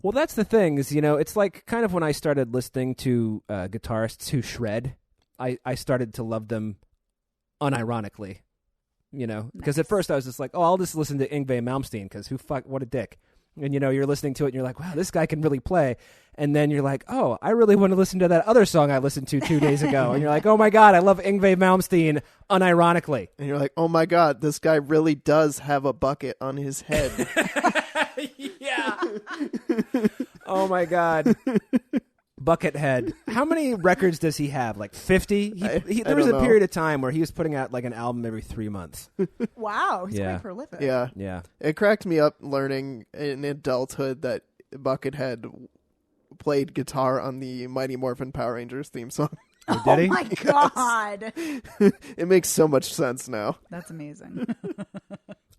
Well, that's the thing is, it's like kind of when I started listening to guitarists who shred, I started to love them unironically, because at first I was just like, oh, I'll just listen to Yngwie Malmsteen because what a dick. And, you're listening to it and you're like, wow, this guy can really play. And then you're like, oh, I really want to listen to that other song I listened to 2 days ago. And you're like, oh, my God, I love Yngwie Malmsteen unironically. And you're like, oh, my God, this guy really does have a bucket on his head. Yeah. Oh, my God. Buckethead. How many records does he have? Like 50? There was a period of time where he was putting out like an album every 3 months. Wow. He's quite prolific. Yeah. Yeah. It cracked me up learning in adulthood that Buckethead played guitar on the Mighty Morphin Power Rangers theme song. Oh, did he? Oh, my God. It makes so much sense now. That's amazing.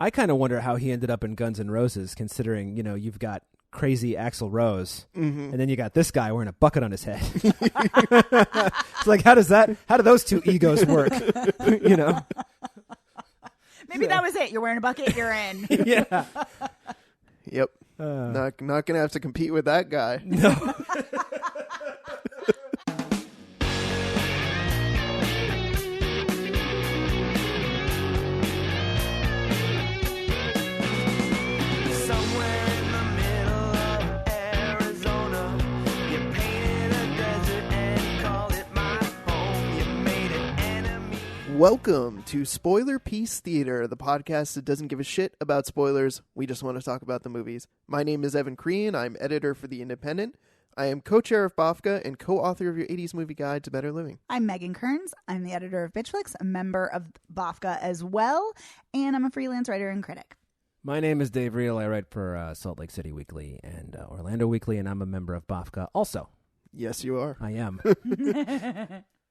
I kind of wonder how he ended up in Guns N' Roses, considering, you've got crazy Axl Rose, and then you got this guy wearing a bucket on his head. It's like, how do those two egos work? Maybe that was it. You're wearing a bucket, you're in. Yeah. Yep. Not going to have to compete with that guy. No. Welcome to Spoiler Peace Theater, the podcast that doesn't give a shit about spoilers. We just want to talk about the movies. My name is Evan Crean. I'm editor for The Independent. I am co-chair of BAFTA and co-author of your 80s movie guide to better living. I'm Megan Kearns. I'm the editor of Bitchflix, a member of BAFTA as well, and I'm a freelance writer and critic. My name is Dave Reel. I write for Salt Lake City Weekly and Orlando Weekly, and I'm a member of BAFTA also. Yes, you are. I am.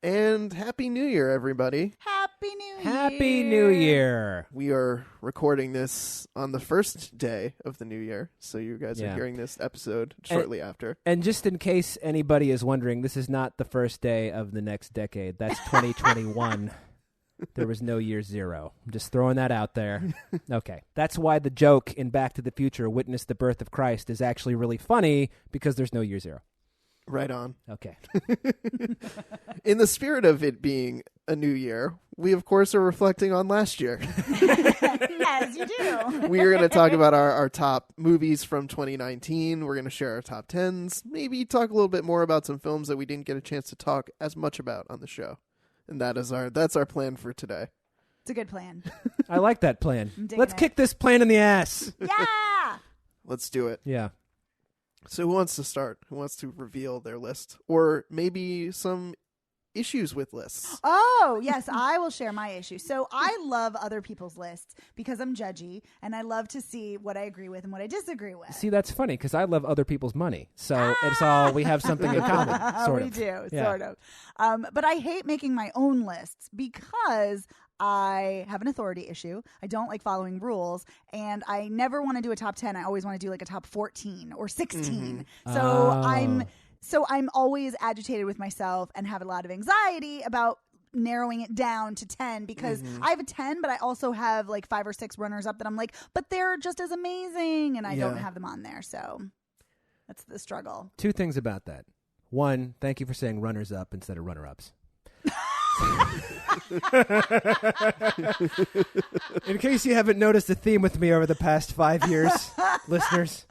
And Happy New Year, everybody. Happy New Year. Happy New Year. We are recording this on the first day of the new year, so you guys are hearing this episode shortly after. And just in case anybody is wondering, this is not the first day of the next decade. That's 2021. There was no year zero. I'm just throwing that out there. Okay. That's why the joke in Back to the Future, Witness the Birth of Christ, is actually really funny, because there's no year zero. Right on. Okay. In the spirit of it being a new year, we, of course, are reflecting on last year. As you do. We are going to talk about our top movies from 2019. We're going to share our top 10s. Maybe talk a little bit more about some films that we didn't get a chance to talk as much about on the show. And that's our plan for today. It's a good plan. I like that plan. Let's it. kick this plan in the ass. Yeah. Let's do it. Yeah. So who wants to start? Who wants to reveal their list? Or maybe some issues with lists? Oh, yes, I will share my issue. So I love other people's lists because I'm judgy, and I love to see what I agree with and what I disagree with. See, that's funny, because I love other people's money. So it's all, we have something in common, sort of. We do, Yeah. sort of. But I hate making my own lists because I have an authority issue. I don't like following rules, and I never want to do a top 10. I always want to do like a top 14 or 16. So I'm always agitated with myself and have a lot of anxiety about narrowing it down to 10 because I have a 10, but I also have like 5 or 6 runners up that I'm like, but they're just as amazing, and I don't have them on there. So that's the struggle. 2 things about that. 1, thank you for saying runners up instead of runner ups. In case you haven't noticed a theme with me over the past 5 years, listeners.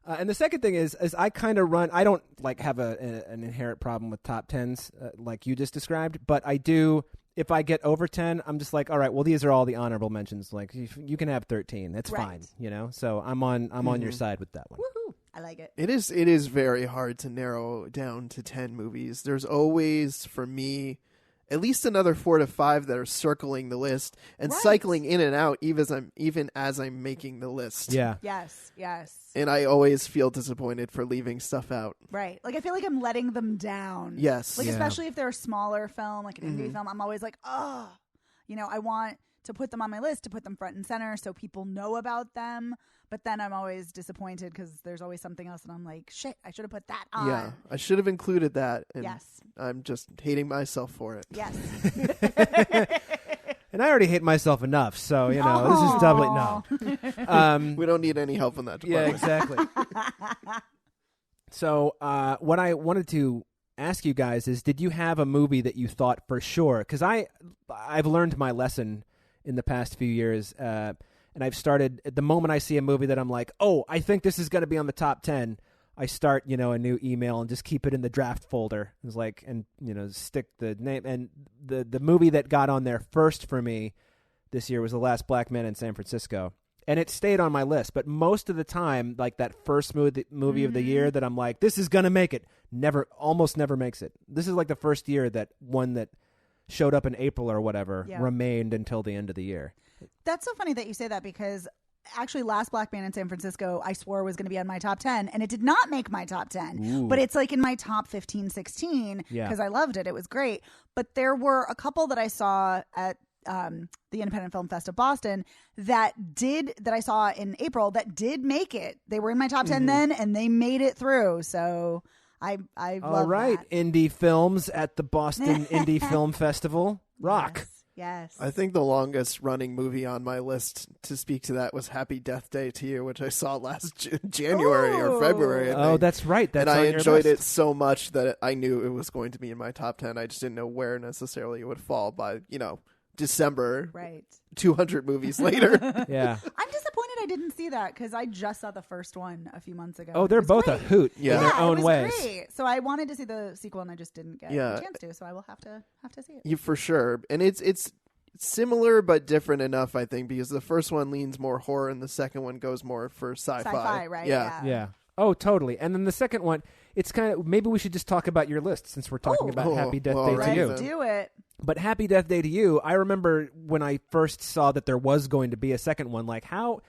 And the second thing is I kind of run. I don't like have an inherent problem with top 10s like you just described, but I do. If I get over 10, I'm just like, all right, well, these are all the honorable mentions. Like you can have 13. That's fine, So I'm on your side with that one. Woohoo! I like it. It is very hard to narrow down to 10 movies. There's always, for me, at least another 4 to 5 that are circling the list and cycling in and out even as I'm making the list. Yeah. Yes. And I always feel disappointed for leaving stuff out. Right. Like I feel like I'm letting them down. Yes. Like especially if they're a smaller film, like an indie film, I'm always like, oh, I want to put them on my list, to put them front and center so people know about them. But then I'm always disappointed because there's always something else, and I'm like, shit, I should have put that on. Yeah, I should have included that. And yes. I'm just hating myself for it. Yes. And I already hate myself enough, so, this is doubly no. We don't need any help on that department. Yeah, exactly. So what I wanted to ask you guys is, did you have a movie that you thought for sure? Because I've learned my lesson in the past few years, and I've started, at the moment I see a movie that I'm like, oh, I think this is going to be on the top 10, I start, a new email and just keep it in the draft folder. It's like, and, stick the name. And the movie that got on there first for me this year was The Last Black Man in San Francisco. And it stayed on my list, but most of the time, like that first movie of the year that I'm like, this is going to make it, almost never makes it. This is like the first year that one that showed up in April or whatever remained until the end of the year. That's so funny that you say that, because actually Last Black Man in San Francisco, I swore was going to be on my top 10, and it did not make my top 10. Ooh. But it's like in my top 15, 16, because I loved it. It was great. But there were a couple that I saw at the Independent Film Fest of Boston that I saw in April that did make it. They were in my top 10 then, and they made it through. So I love all right, that. Indie films at the Boston Indie Film Festival. Rock. Yes. I think the longest running movie on my list to speak to that was Happy Death Day to You, which I saw last January or February. I Oh, think. that's right. That's and I on your enjoyed list. it so much that I knew it was going to be in my top 10. I just didn't know where necessarily it would fall by, December. Right. 200 movies later. Yeah. I'm disappointed I didn't see that, because I just saw the first one a few months ago. Oh, It they're was both great. a hoot Yeah. in their own it was ways. great. So I wanted to see the sequel, and I just didn't get Yeah. a chance to. So I will have to see it. You for sure. And it's similar but different enough, I think, because the first one leans more horror and the second one goes more for sci-fi. Sci-fi, right? Yeah. Yeah. Oh, totally. And then the second one, it's kind of, maybe we should just talk about your list since we're talking about Oh, Happy Death well, Day right. to You. Let's do it. But Happy Death Day to You, I remember when I first saw that there was going to be a second one, like how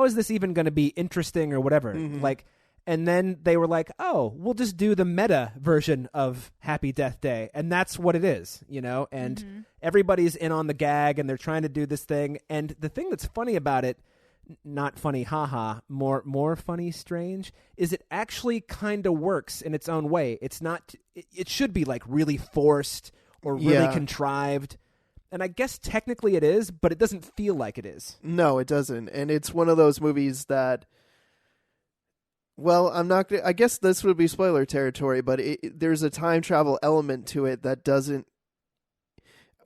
is this even going to be interesting or whatever? Like, and then they were like, oh, we'll just do the meta version of Happy Death Day. And that's what it is, and everybody's in on the gag and they're trying to do this thing. And the thing that's funny about it, not funny, haha, more funny, strange, is it actually kind of works in its own way. It's not, it should be like really forced or really contrived. And I guess technically it is, but it doesn't feel like it is. No, it doesn't. And it's one of those movies that, well, I guess this would be spoiler territory, but there's a time travel element to it that doesn't.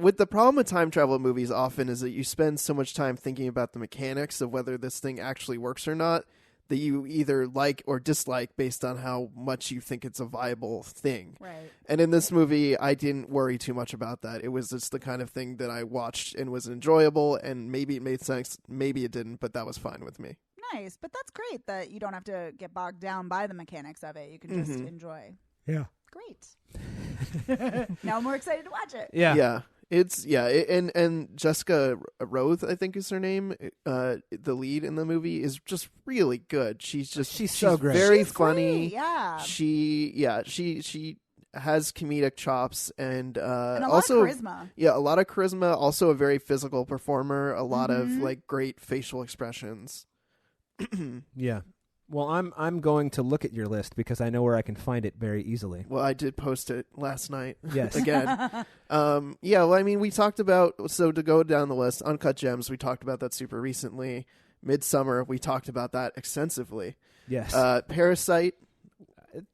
With the problem with time travel movies often is that you spend so much time thinking about the mechanics of whether this thing actually works or not, that you either like or dislike based on how much you think it's a viable thing. Right. And in this movie, I didn't worry too much about that. It was just the kind of thing that I watched and was enjoyable, and maybe it made sense, maybe it didn't, but that was fine with me. Nice. But that's great that you don't have to get bogged down by the mechanics of it. You can just enjoy. Yeah. Great. Now I'm more excited to watch it. Yeah. And Jessica Rothe, I think is her name, the lead in the movie, is just really good. She's so great. very She's funny. great, yeah. She has comedic chops and And a also lot of charisma. Yeah, a lot of charisma. Also a very physical performer. A lot of like great facial expressions. Yeah. Well, I'm going to look at your list because I know where I can find it very easily. Well, I did post it last night. Yes. Again. Yeah, well, I mean, we talked about, so to go down the list, Uncut Gems, we talked about that super recently. Midsummer, we talked about that extensively. Yes. Parasite.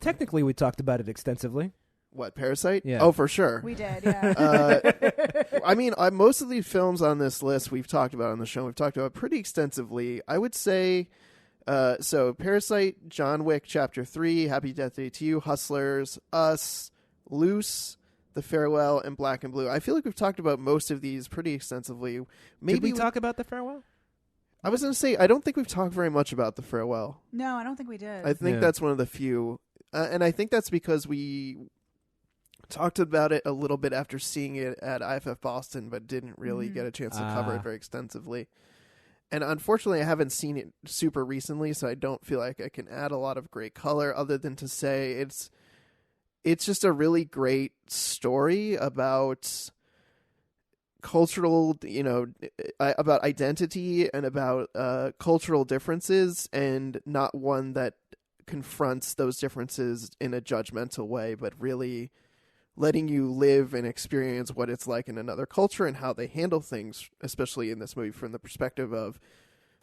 Technically, we talked about it extensively. What, Parasite? Yeah. Oh, for sure. We did, yeah. I mean, most of these films on this list we've talked about on the show. We've talked about pretty extensively. I would say... so Parasite, John Wick Chapter 3, Happy Death Day to You, Hustlers, Us, Loose, The Farewell, and Black and Blue. I feel like we've talked about most of these pretty extensively. Maybe Did we talk about The Farewell? I was going to say, I don't think we've talked very much about The Farewell. No, I don't think we did. I think Yeah. that's one of the few. And I think that's because we talked about it a little bit after seeing it at IFF Boston, but didn't really get a chance to cover it very extensively. And unfortunately, I haven't seen it super recently, so I don't feel like I can add a lot of great color other than to say it's just a really great story about cultural, about identity and about cultural differences, and not one that confronts those differences in a judgmental way, but really letting you live and experience what it's like in another culture and how they handle things, especially in this movie from the perspective of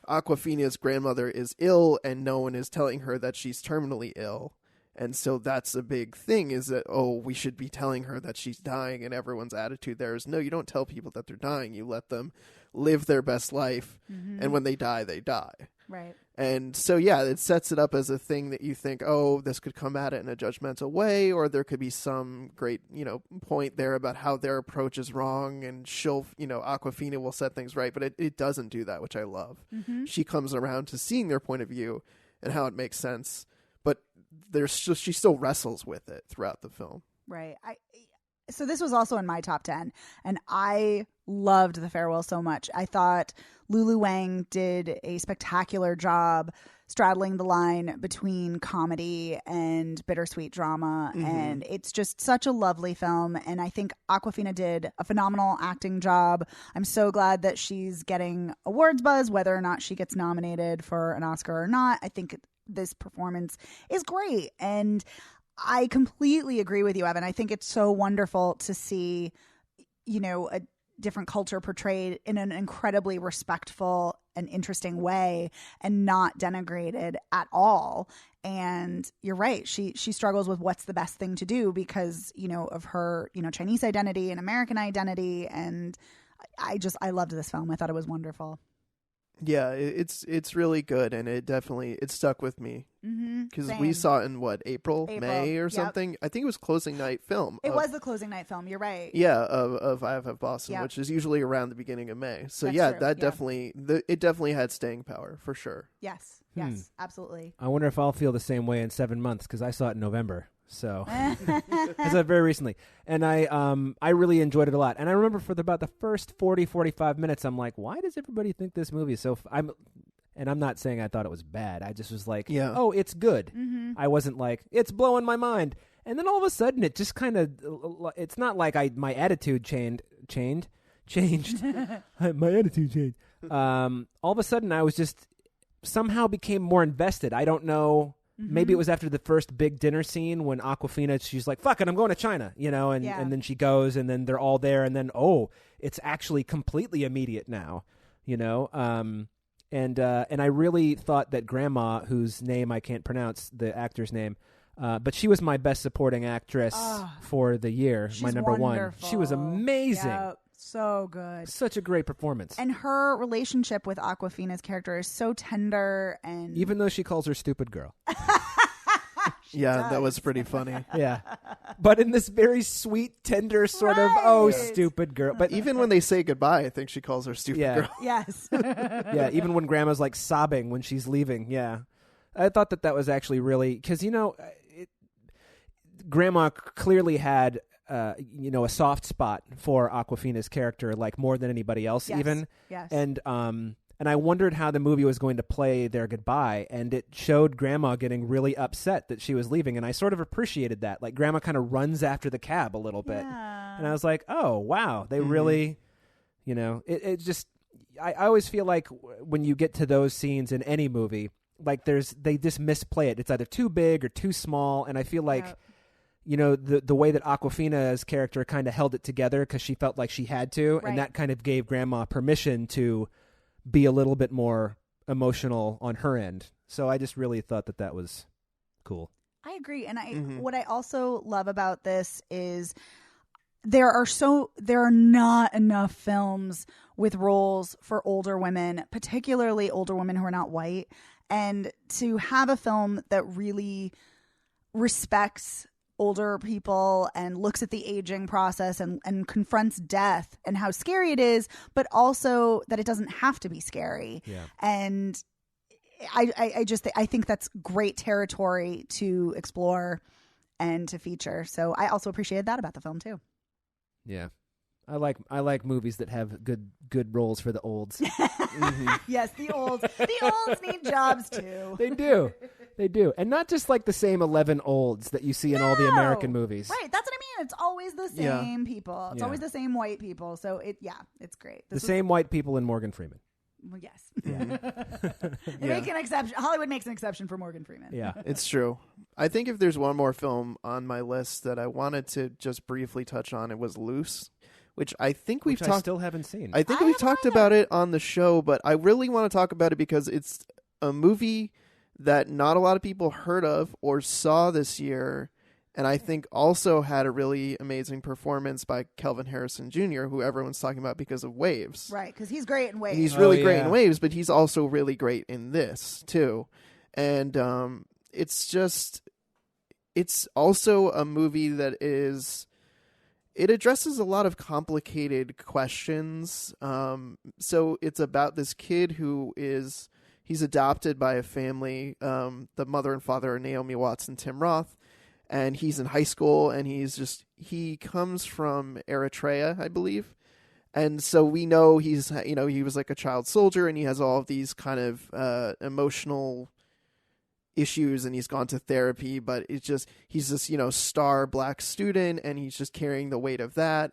Awkwafina's grandmother is ill and no one is telling her that she's terminally ill. And so that's a big thing, is that, oh, we should be telling her that she's dying, and everyone's attitude there is, no, you don't tell people that they're dying. You let them live their best life, and when they die, they die. Right. And so, yeah, it sets it up as a thing that you think, oh, this could come at it in a judgmental way, or there could be some great, point there about how their approach is wrong, and she'll, Awkwafina will set things right, but it doesn't do that, which I love. She comes around to seeing their point of view and how it makes sense, but she still wrestles with it throughout the film. Right. So this was also in my top 10, and I loved The Farewell so much. I thought Lulu Wang did a spectacular job straddling the line between comedy and bittersweet drama, and it's just such a lovely film, and I think Awkwafina did a phenomenal acting job. I'm so glad that she's getting awards buzz, whether or not she gets nominated for an Oscar or not. I think this performance is great, and I completely agree with you, Evan. I think it's so wonderful to see, a different culture portrayed in an incredibly respectful and interesting way and not denigrated at all. And you're right. She struggles with what's the best thing to do because, of her, Chinese identity and American identity. And I loved this film. I thought it was wonderful. Yeah, it's really good, and it stuck with me because we saw it in April, May or something. I think it was closing night film. It was the closing night film. You're right. Yeah, of IFF Boston, which is usually around the beginning of May. So That's true. Definitely it definitely had staying power for sure. Yes, absolutely. I wonder if I'll feel the same way in 7 months because I saw it in November. So I saw it very recently, and I really enjoyed it a lot. And I remember for about the first 40-45 minutes, I'm like, why does everybody think this movie is so? I'm not saying I thought it was bad. I just was like, oh, it's good. I wasn't like it's blowing my mind. And then all of a sudden, it just kind of it's not like my attitude changed. My attitude changed. All of a sudden, I was just somehow became more invested. I don't know. Maybe it was after the first big dinner scene when Awkwafina, she's like, fuck it, I'm going to China, and then she goes, and then they're all there, and then, it's actually completely immediate now, and I really thought that Grandma, whose name I can't pronounce, the actor's name, but she was my best supporting actress for the year, my number wonderful. one. She was amazing. Yep. So good. Such a great performance. And her relationship with Awkwafina's character is so tender, and even though she calls her stupid girl. That was pretty funny. Yeah. But in this very sweet, tender sort of, stupid girl. But even when they say goodbye, I think she calls her stupid girl. Yes. Yeah, even when Grandma's like sobbing when she's leaving. Yeah. I thought that was actually really, because, Grandma clearly had a soft spot for Awkwafina's character, like more than anybody else, even. Yes. And I wondered how the movie was going to play their goodbye, and it showed Grandma getting really upset that she was leaving, and I sort of appreciated that. Like, Grandma kind of runs after the cab a little bit. Yeah. And I was like, oh, wow, they really, it just, I always feel like when you get to those scenes in any movie, like they just misplay it. It's either too big or too small, and I feel like... the way that Awkwafina's character kind of held it together because she felt like she had to, and that kind of gave Grandma permission to be a little bit more emotional on her end. So I just really thought that was cool. I agree. And what I also love about this is there are not enough films with roles for older women, particularly older women who are not white. And to have a film that really respects older people and looks at the aging process and confronts death and how scary it is, but also that it doesn't have to be scary. Yeah. And I think that's great territory to explore and to feature. So I also appreciated that about the film too. Yeah. I like movies that have good roles for the olds. Yes, the olds need jobs too. They do. And not just like the same 11 olds that you see in all the American movies. Right, that's what I mean. It's always the same people. It's always the same white people. So it's great. Same white people in Morgan Freeman. Well, yes. Make an exception. Hollywood makes an exception for Morgan Freeman. Yeah. It's true. I think if there's one more film on my list that I wanted to just briefly touch on, it was Loose, which I think we've talked. I still haven't seen. I think we've talked about it on the show, but I really want to talk about it because it's a movie that not a lot of people heard of or saw this year, and I think also had a really amazing performance by Kelvin Harrison Jr., who everyone's talking about because of Waves. Right, because he's great in Waves. He's really great yeah. in Waves, but he's also really great in this too. And it's also a movie that it addresses a lot of complicated questions. So it's about this kid he's adopted by a family. The mother and father are Naomi Watts and Tim Roth, and he's in high school, and he comes from Eritrea, I believe. And so we know he was like a child soldier, and he has all of these kind of emotional issues, and he's gone to therapy, but he's this star black student, and he's just carrying the weight of that.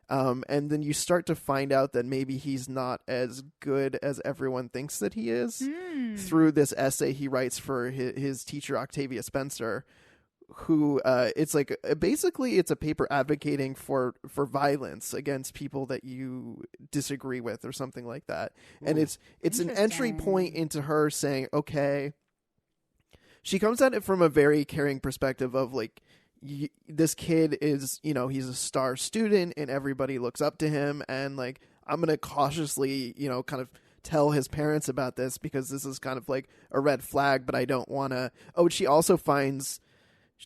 And then you start to find out that maybe he's not as good as everyone thinks that he is through this essay he writes for his teacher Octavia Spencer, who it's a paper advocating for violence against people that you disagree with or something like that. And it's an entry point into her saying, okay, she comes at it from a very caring perspective of like, this kid is, he's a star student and everybody looks up to him, and like, I'm going to cautiously, kind of tell his parents about this because this is kind of like a red flag, but I don't want to. Oh, she also finds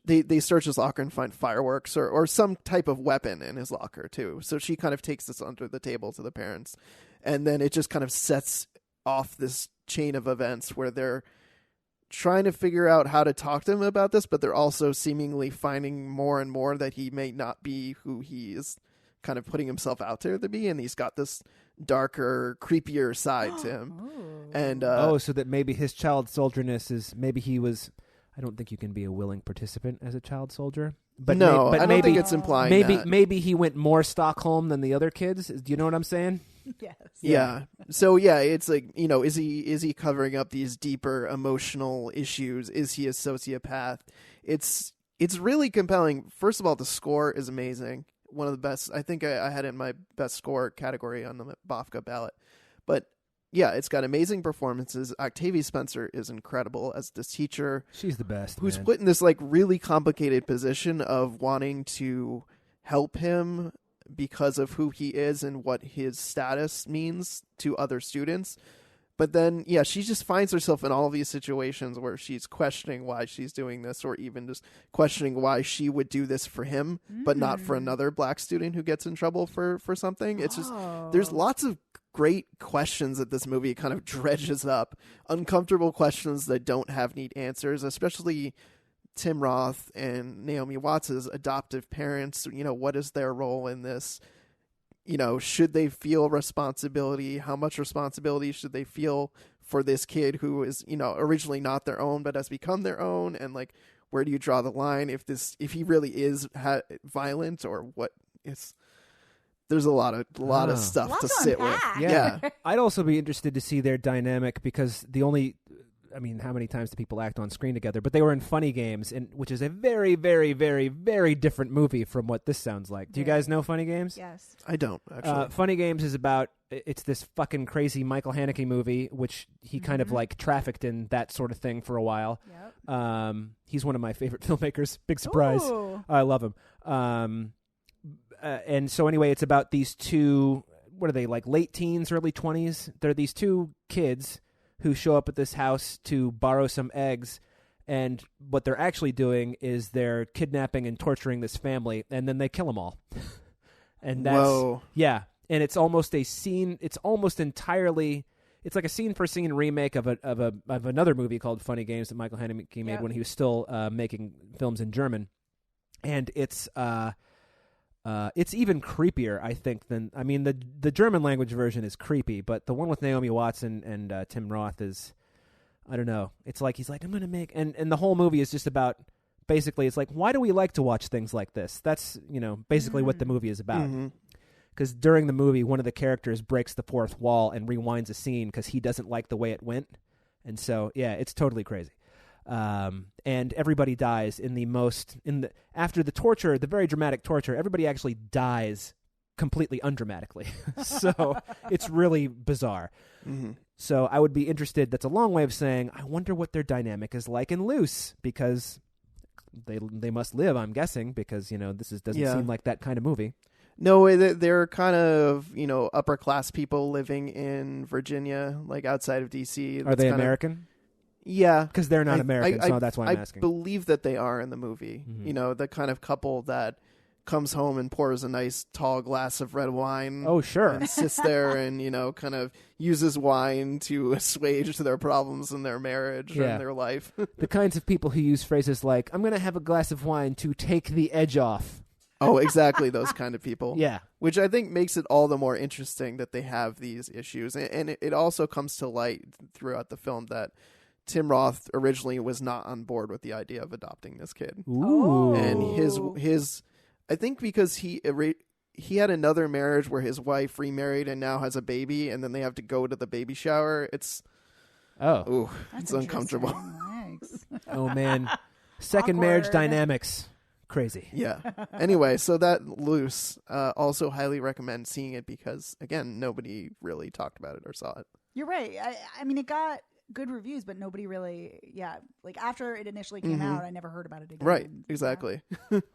they search his locker and find fireworks or some type of weapon in his locker too. So she kind of takes this under the table to the parents, and then it just kind of sets off this chain of events where they're trying to figure out how to talk to him about this, but they're also seemingly finding more and more that he may not be who he is kind of putting himself out there to be, and he's got this darker, creepier side to him. And so that maybe his child soldierness is maybe he was. I don't think you can be a willing participant as a child soldier. But no, but I don't maybe, think it's implying that. Maybe he went more Stockholm than the other kids. Do you know what I'm saying? Yes. Yeah. So yeah, it's like, is he covering up these deeper emotional issues? Is he a sociopath? It's really compelling. First of all, the score is amazing. One of the best. I think I had it in my best score category on the BAFTA ballot. But yeah, it's got amazing performances. Octavia Spencer is incredible as this teacher. She's the best. Who's man. put in this like really complicated position of wanting to help him because of who he is and what his status means to other students. But then, yeah, she just finds herself in all of these situations where she's questioning why she's doing this, or even just questioning why she would do this for him, but not for another black student who gets in trouble for something. It's just, there's lots of great questions that this movie kind of dredges up. Uncomfortable questions that don't have neat answers, especially Tim Roth and Naomi Watts' adoptive parents. What is their role in this? Should they feel responsibility? How much responsibility should they feel for this kid who is, originally not their own, but has become their own? And like, where do you draw the line if he really is violent, or what? There's a lot of stuff to sit with. Yeah. I'd also be interested to see their dynamic, because how many times do people act on screen together? But they were in Funny Games, which is a very, very, very, very different movie from what this sounds like. Do you guys know Funny Games? Yes. I don't, actually. Funny Games is about, it's this fucking crazy Michael Haneke movie, which he kind of like trafficked in that sort of thing for a while. Yep. He's one of my favorite filmmakers. Big surprise. Ooh. I love him. And so anyway, it's about these two, what are they, like late teens, early 20s? They're these two kids who show up at this house to borrow some eggs, and what they're actually doing is they're kidnapping and torturing this family, and then they kill them all. And that's Whoa. Yeah, and it's almost a scene. It's almost entirely. It's like a scene-for-scene remake of another movie called Funny Games that Michael Haneke made when he was still making films in German, and it's even creepier, I think, than the German language version is creepy, but the one with Naomi Watts and Tim Roth is, I don't know. It's like he's like, I'm gonna make, and the whole movie is just about, basically, it's like, why do we like to watch things like this? That's basically what the movie is about. Because during the movie, one of the characters breaks the fourth wall and rewinds a scene because he doesn't like the way it went, and so yeah, it's totally crazy. And everybody dies after the torture, the very dramatic torture, everybody actually dies completely undramatically. So it's really bizarre. So I would be interested. That's a long way of saying I wonder what their dynamic is like in Loose, because they must live, I'm guessing, because this doesn't seem like that kind of movie. No, they're kind of upper class people living in Virginia, like outside of DC. Are they American? Yeah, because they're not American, so that's why I'm asking. I believe that they are in the movie. Mm-hmm. The kind of couple that comes home and pours a nice tall glass of red wine. Oh, sure. And sits there and, kind of uses wine to assuage their problems in their marriage and their life. The kinds of people who use phrases like, I'm going to have a glass of wine to take the edge off. Oh, exactly. Those kind of people. Yeah. Which I think makes it all the more interesting that they have these issues. And it also comes to light throughout the film that Tim Roth originally was not on board with the idea of adopting this kid. Ooh. And his I think because he had another marriage where his wife remarried and now has a baby, and then they have to go to the baby shower. It's uncomfortable. Oh man, second marriage dynamics, crazy. Yeah. Anyway, so that Loose, also highly recommend seeing it because again, nobody really talked about it or saw it. You're right. I mean, it got good reviews, but nobody really. Yeah, like after it initially came out, I never heard about it again. Right. Exactly.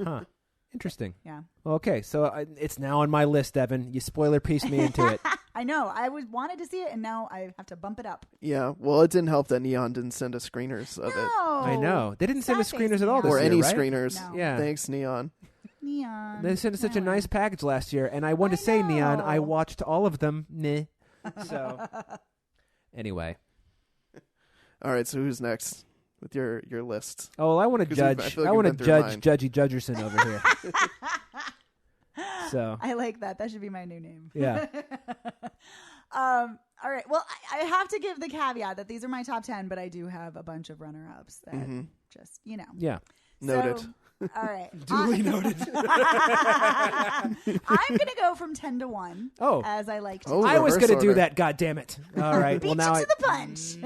Huh. Interesting. Yeah. Okay, so it's now on my list, Evan. You spoiler pieced me into it. I know. I wanted to see it, and now I have to bump it up. Yeah. Well, it didn't help that Neon didn't send us screeners of it. I know. They didn't send us Sad face screeners at all this Or year, any right? screeners. No. Yeah. Thanks, Neon. Neon. They sent us such a nice package last year, and I want to say, Neon, I watched all of them. Meh. So, anyway. All right, so who's next with your list? Oh, well, I want to 'Cause judge. I feel like I we've want to been through judge mine. Judgy Judgerson over here. So, I like that. That should be my new name. yeah. All right. Well, I have to give the caveat that these are my top 10, but I do have a bunch of runner-ups that just, Yeah. Noted. So, all right. Duly noted. I'm going to go from 10 to 1. Oh. As I like to. Oh, I was reverse going to do order. that, God damn it. All right. Beat Well, now you to the punch.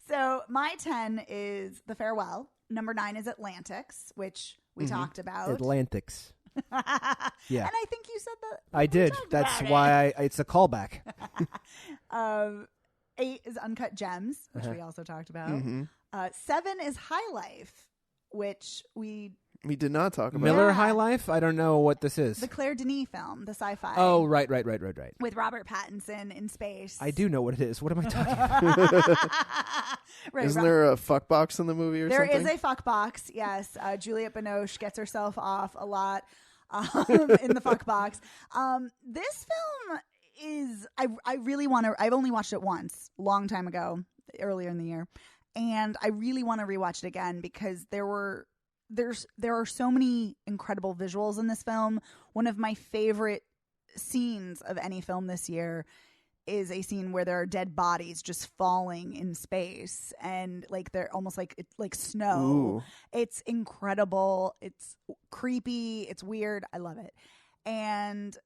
So my 10 is The Farewell. Number 9 is Atlantics, which we talked about. Atlantics. Yeah. And I think you said that. I did. talked That's about why it's a callback. 8 is Uncut Gems, which we also talked about. 7 is High Life, which we did not talk about. Miller Yeah. High Life? I don't know what this is. the Claire Denis film, the sci-fi. Oh, right. With Robert Pattinson in space. I do know what it is. What am I talking about? Right, Isn't there a fuck box in the movie or There something? is a fuck box, yes. Juliette Binoche gets herself off a lot in the fuck box. This film is, I really want to, I've only watched it once, a long time ago, earlier in the year. And I really want to rewatch it again because there are so many incredible visuals in this film. One of my favorite scenes of any film this year is a scene where there are dead bodies just falling in space and like they're almost like snow. Ooh. It's incredible. It's creepy. It's weird. I love it. And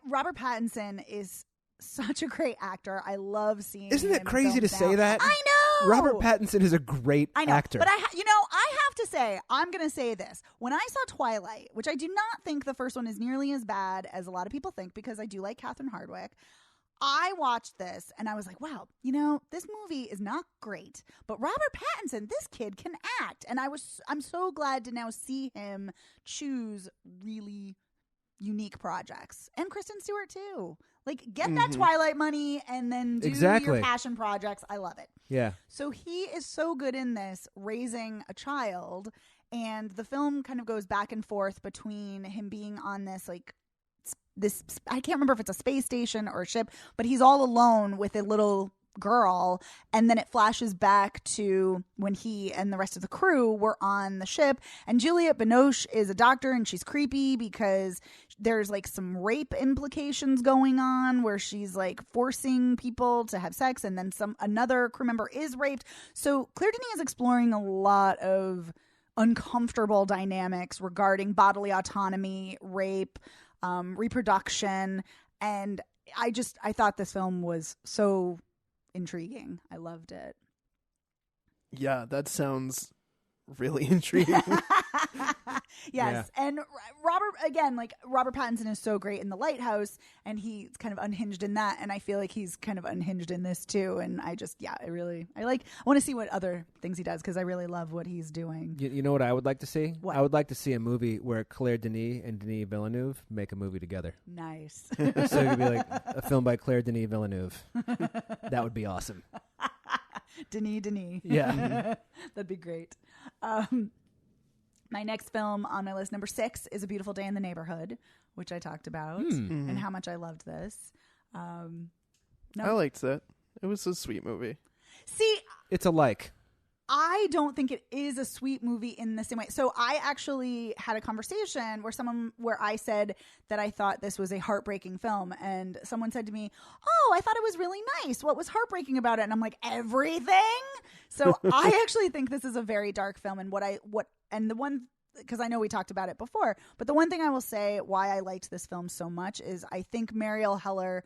Robert Pattinson is such a great actor. I love seeing Isn't him it in crazy to films say now. that? I know. Robert Pattinson is a great I know, actor. but I have to say, I'm going to say this. When I saw Twilight, which I do not think the first one is nearly as bad as a lot of people think because I do like Catherine Hardwicke, I watched this and I was like, wow, this movie is not great, but Robert Pattinson, this kid can act. And I'm so glad to now see him choose really unique projects. And Kristen Stewart too. Like, get that Twilight money and then do your passion projects. I love it. Yeah. So he is so good in this, raising a child, and the film kind of goes back and forth between him being on this I can't remember if it's a space station or a ship, but he's all alone with a little girl, and then it flashes back to when he and the rest of the crew were on the ship, and Juliette Binoche is a doctor, and she's creepy because there's like some rape implications going on where she's like forcing people to have sex, and then another crew member is raped. So Claire Denis is exploring a lot of uncomfortable dynamics regarding bodily autonomy, rape, reproduction, and I thought this film was so intriguing. I loved it. Yeah, that sounds really intriguing. Yes. And Robert Pattinson is so great in The Lighthouse, and he's kind of unhinged in that, and I feel like he's kind of unhinged in this too. And I want to see what other things he does, because I really love what he's doing. You know what I would like to see? What? I would like to see a movie where Claire Denis and Denis Villeneuve make a movie together. Nice. So it could be like a film by Claire Denis Villeneuve. That would be awesome. Denis. Yeah. That'd be great. My next film on my list, number 6, is A Beautiful Day in the Neighborhood, which I talked about, and how much I loved this. I liked that. It was a sweet movie. See, It's alike. I don't think it is a sweet movie in the same way. So I actually had a conversation where I said that I thought this was a heartbreaking film, and someone said to me, "Oh, I thought it was really nice. What was heartbreaking about it?" And I'm like, "Everything." So I actually think this is a very dark film, because I know we talked about it before, but the one thing I will say why I liked this film so much is I think Marielle Heller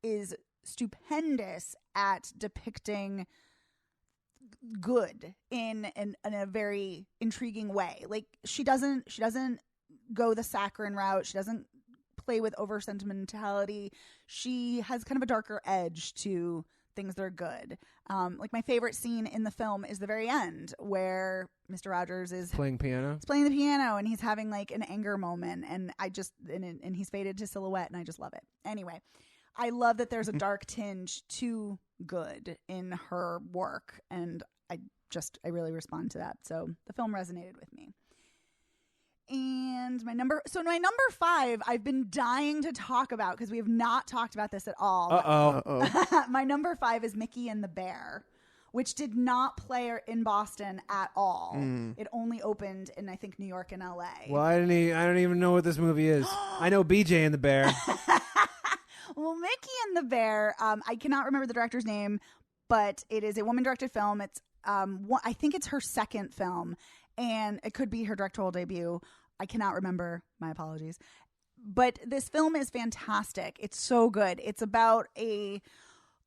is stupendous at depicting good in a very intriguing way. Like she doesn't go the saccharine route. She doesn't play with over sentimentality. She has kind of a darker edge to things that are good. Like my favorite scene in the film is the very end, where Mr. Rogers is Playing piano? He's playing the piano and he's having like an anger moment, and and he's faded to silhouette, and I just love it. Anyway, I love that there's a dark tinge to good in her work, and I really respond to that. So the film resonated with me. And my number 5, I've been dying to talk about because we have not talked about this at all. Uh-oh. My number 5 is Mickey and the Bear, which did not play in Boston at all. It only opened in, I think, New York and LA. Well, I don't even know what this movie is. I know BJ and the Bear. Well, Mickey and the Bear, I cannot remember the director's name, but it is a woman-directed film. It's I think it's her second film, and it could be her directorial debut. I cannot remember. My apologies. But this film is fantastic. It's so good. It's about a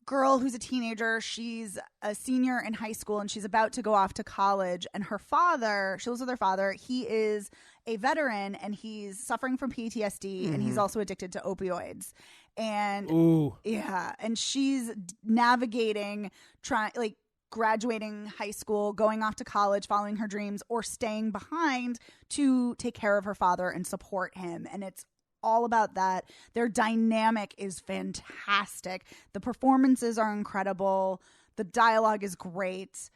girl who's a teenager. She's a senior in high school, and she's about to go off to college. And her father, she lives with her father. He is a veteran, and he's suffering from PTSD, and he's also addicted to opioids. And and she's navigating, graduating high school, going off to college, following her dreams, or staying behind to take care of her father and support him. And it's all about that. Their dynamic is fantastic. The performances are incredible. The dialogue is great.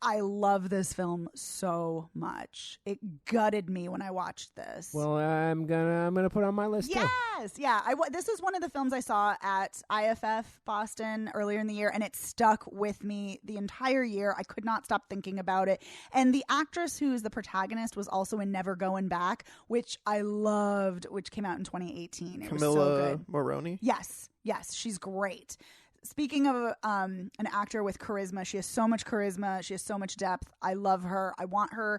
I love this film so much. It gutted me when I watched this. Well, I'm gonna put it on my list. Yes, yeah. This is one of the films I saw at IFF Boston earlier in the year, and it stuck with me the entire year. I could not stop thinking about it. And the actress who's the protagonist was also in Never Going Back, which I loved, which came out in 2018. It was so good. Moroni? Yes, she's great. Speaking of an actor with charisma, she has so much charisma. She has so much depth. I love her. I want her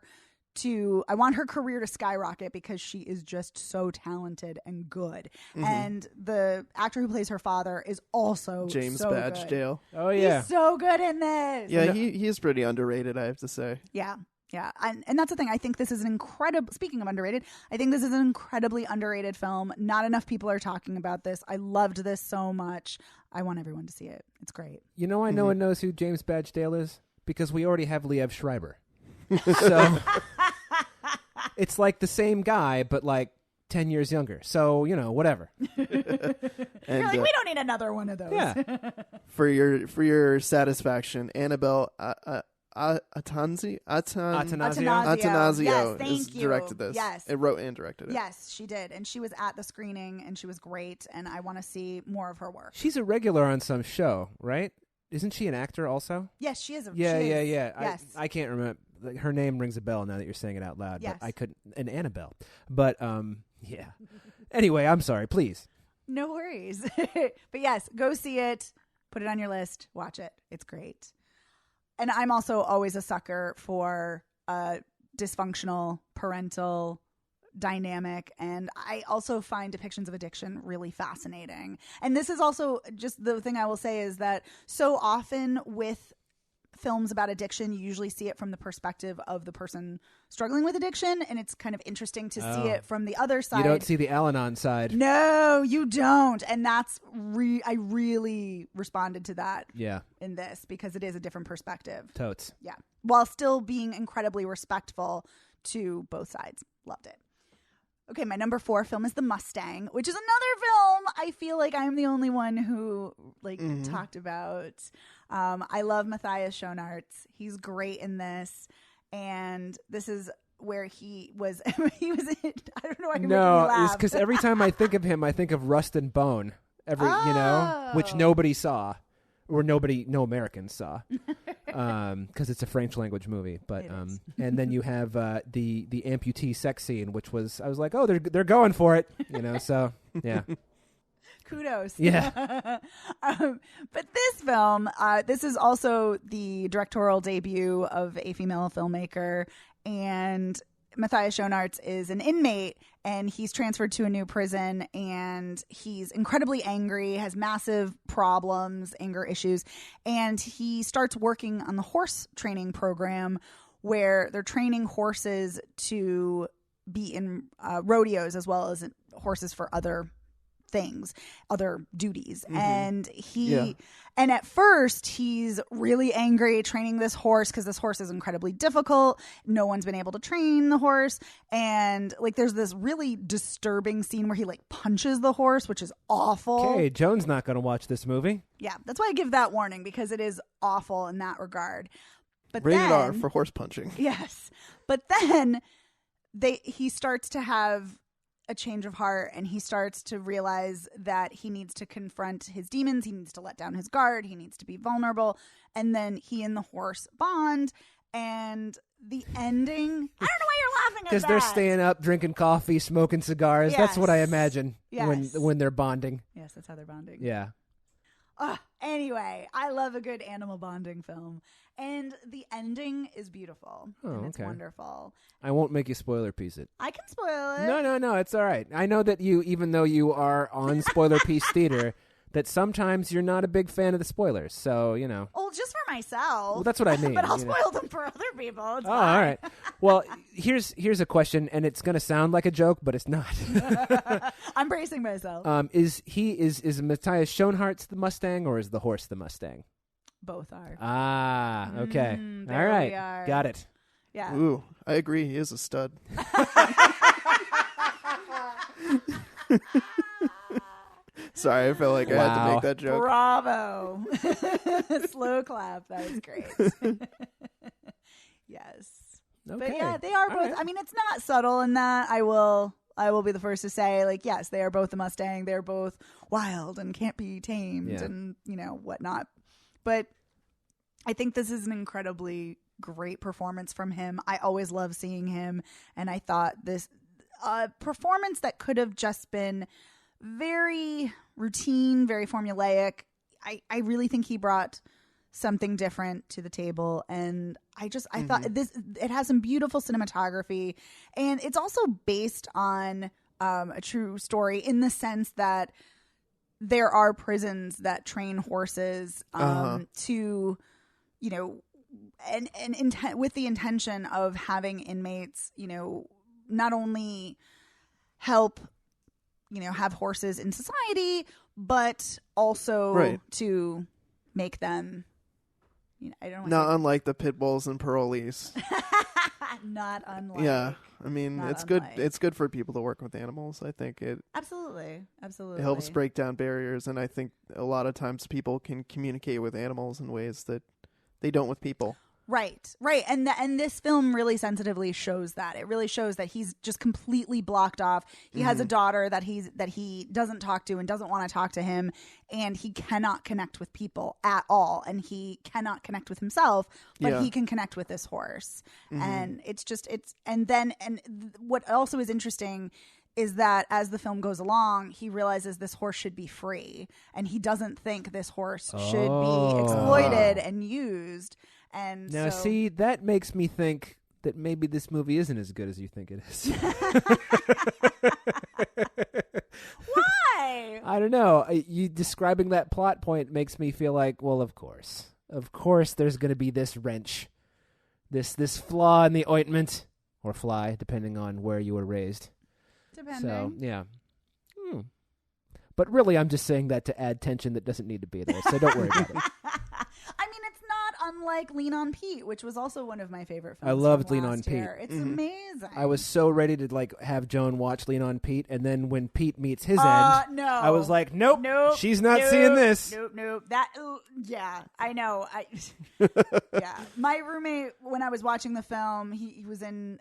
career to skyrocket because she is just so talented and good. And the actor who plays her father is also James so Badgedale. Good. Oh yeah, He's so good in this. Yeah, he is pretty underrated, I have to say. Yeah. And that's the thing. I think this is an incredible, speaking of underrated, I think this is an incredibly underrated film. Not enough people are talking about this. I loved this so much. I want everyone to see it. It's great. You know why no one knows who James Badgedale is? Because we already have Liev Schreiber. So it's like the same guy, but like 10 years younger. So, whatever. And, You're like, we don't need another one of those. Yeah. For your satisfaction, Annabelle Atanasio Yes, thank you. directed this. Yes. It wrote and directed it. Yes, she did. And she was at the screening, and she was great, and I want to see more of her work. She's a regular on some show, right? Isn't she an actor also? Yes, she is. Yeah. Yes. I can't remember. Her name rings a bell now that you're saying it out loud. Yes. But I couldn't. And Annabelle. But, yeah. Anyway, I'm sorry. Please. No worries. But yes, go see it. Put it on your list. Watch it. It's great. And I'm also always a sucker for dysfunctional parental dynamic. And I also find depictions of addiction really fascinating. And this is also just the thing I will say is that so often with films about addiction, you usually see it from the perspective of the person struggling with addiction, and it's kind of interesting to see it from the other side. You don't see the Al-Anon side. No, you don't. And that's I really responded to that Yeah. in this because it is a different perspective. Totes. Yeah. While still being incredibly respectful to both sides. Loved it. Okay, my number 4 film is The Mustang, which is another film I feel like I'm the only one who talked about. I love Matthias Schoenaerts. He's great in this, and this is where he was. He was in. I don't know why you're making me No, laugh. it's because every time I think of him, I think of Rust and Bone. Which nobody saw, or no Americans saw, because it's a French language movie. But and then you have the amputee sex scene, which was I was like, oh, they're going for it, So yeah. Kudos. Yeah. But this film, this is also the directorial debut of a female filmmaker, and Matthias Schoenaerts is an inmate, and he's transferred to a new prison, and he's incredibly angry, has massive problems, anger issues, and he starts working on the horse training program where they're training horses to be in rodeos as well as horses for other things, other duties. And and at first he's really angry training this horse because this horse is incredibly difficult. No one's been able to train the horse. And there's this really disturbing scene where he punches the horse, which is awful. Okay, Joan's not going to watch this movie. Yeah, that's why I give that warning, because it is awful in that regard. But Rated R for horse punching. Yes. But then he starts to have a change of heart, and he starts to realize that he needs to confront his demons. He needs to let down his guard. He needs to be vulnerable. And then he and the horse bond. And the ending, I don't know why you're laughing at that. Because they're staying up, drinking coffee, smoking cigars. Yes. That's what I imagine Yes. when they're bonding. Yes, that's how they're bonding. Yeah. Anyway, I love a good animal bonding film. And the ending is beautiful. And it's wonderful. I won't make you spoiler piece it. I can spoil it. No, it's all right. I know that even though you are on Spoiler Piece Theater, that sometimes you're not a big fan of the spoilers. So, Well, just for myself. Well, that's what I mean. But I'll spoil them for other people. It's Oh, fine. all right. Well, here's a question, and it's going to sound like a joke, but it's not. I'm bracing myself. Is Matthias Schoenaerts the Mustang, or is the horse the Mustang? Both are. Ah, okay. There All right. we are. Got it. Yeah. Ooh, I agree. He is a stud. Sorry, I felt like I had to make that joke. Bravo. Slow clap. That was great. Yes. Okay. But yeah, they are All both. right. I mean, it's not subtle in that. I will be the first to say, yes, they are both a Mustang. They're both wild and can't be tamed and, whatnot. But I think this is an incredibly great performance from him. I always love seeing him. And I thought this performance that could have just been very routine, very formulaic. I really think he brought something different to the table, and I thought it has some beautiful cinematography, and it's also based on a true story in the sense that there are prisons that train horses to, and with the intention of having inmates, not only help have horses in society, but also to make them, not unlike the pit bulls and parolees. Not unlike. Yeah, I mean, Not it's good. unlike. It's good for people to work with animals. I think it Absolutely. helps break down barriers, and I think a lot of times people can communicate with animals in ways that they don't with people. Right. And this film really sensitively shows that. It really shows that he's just completely blocked off. He has a daughter that he doesn't talk to and doesn't want to talk to him, and he cannot connect with people at all, and he cannot connect with himself, but he can connect with this horse. And what also is interesting is that as the film goes along, he realizes this horse should be free, and he doesn't think this horse should be exploited and used. And Now, so, see, that makes me think that maybe this movie isn't as good as you think it is. why? I don't know. You describing that plot point makes me feel like, well, of course. of course there's going to be this wrench, this flaw in the ointment, or fly, depending on where you were raised. Depending. So, yeah. But really, I'm just saying that to add tension that doesn't need to be there, so don't worry about it. I mean, it's not unlike Lean on Pete, which was also one of my favorite films. I loved from Lean on last year. Pete. It's amazing. I was so ready to like have Joan watch Lean on Pete, and then when Pete meets his no. I was like, nope, Nope. she's not Nope. seeing this. Nope. Yeah, I know. Yeah. My roommate, when I was watching the film, he was in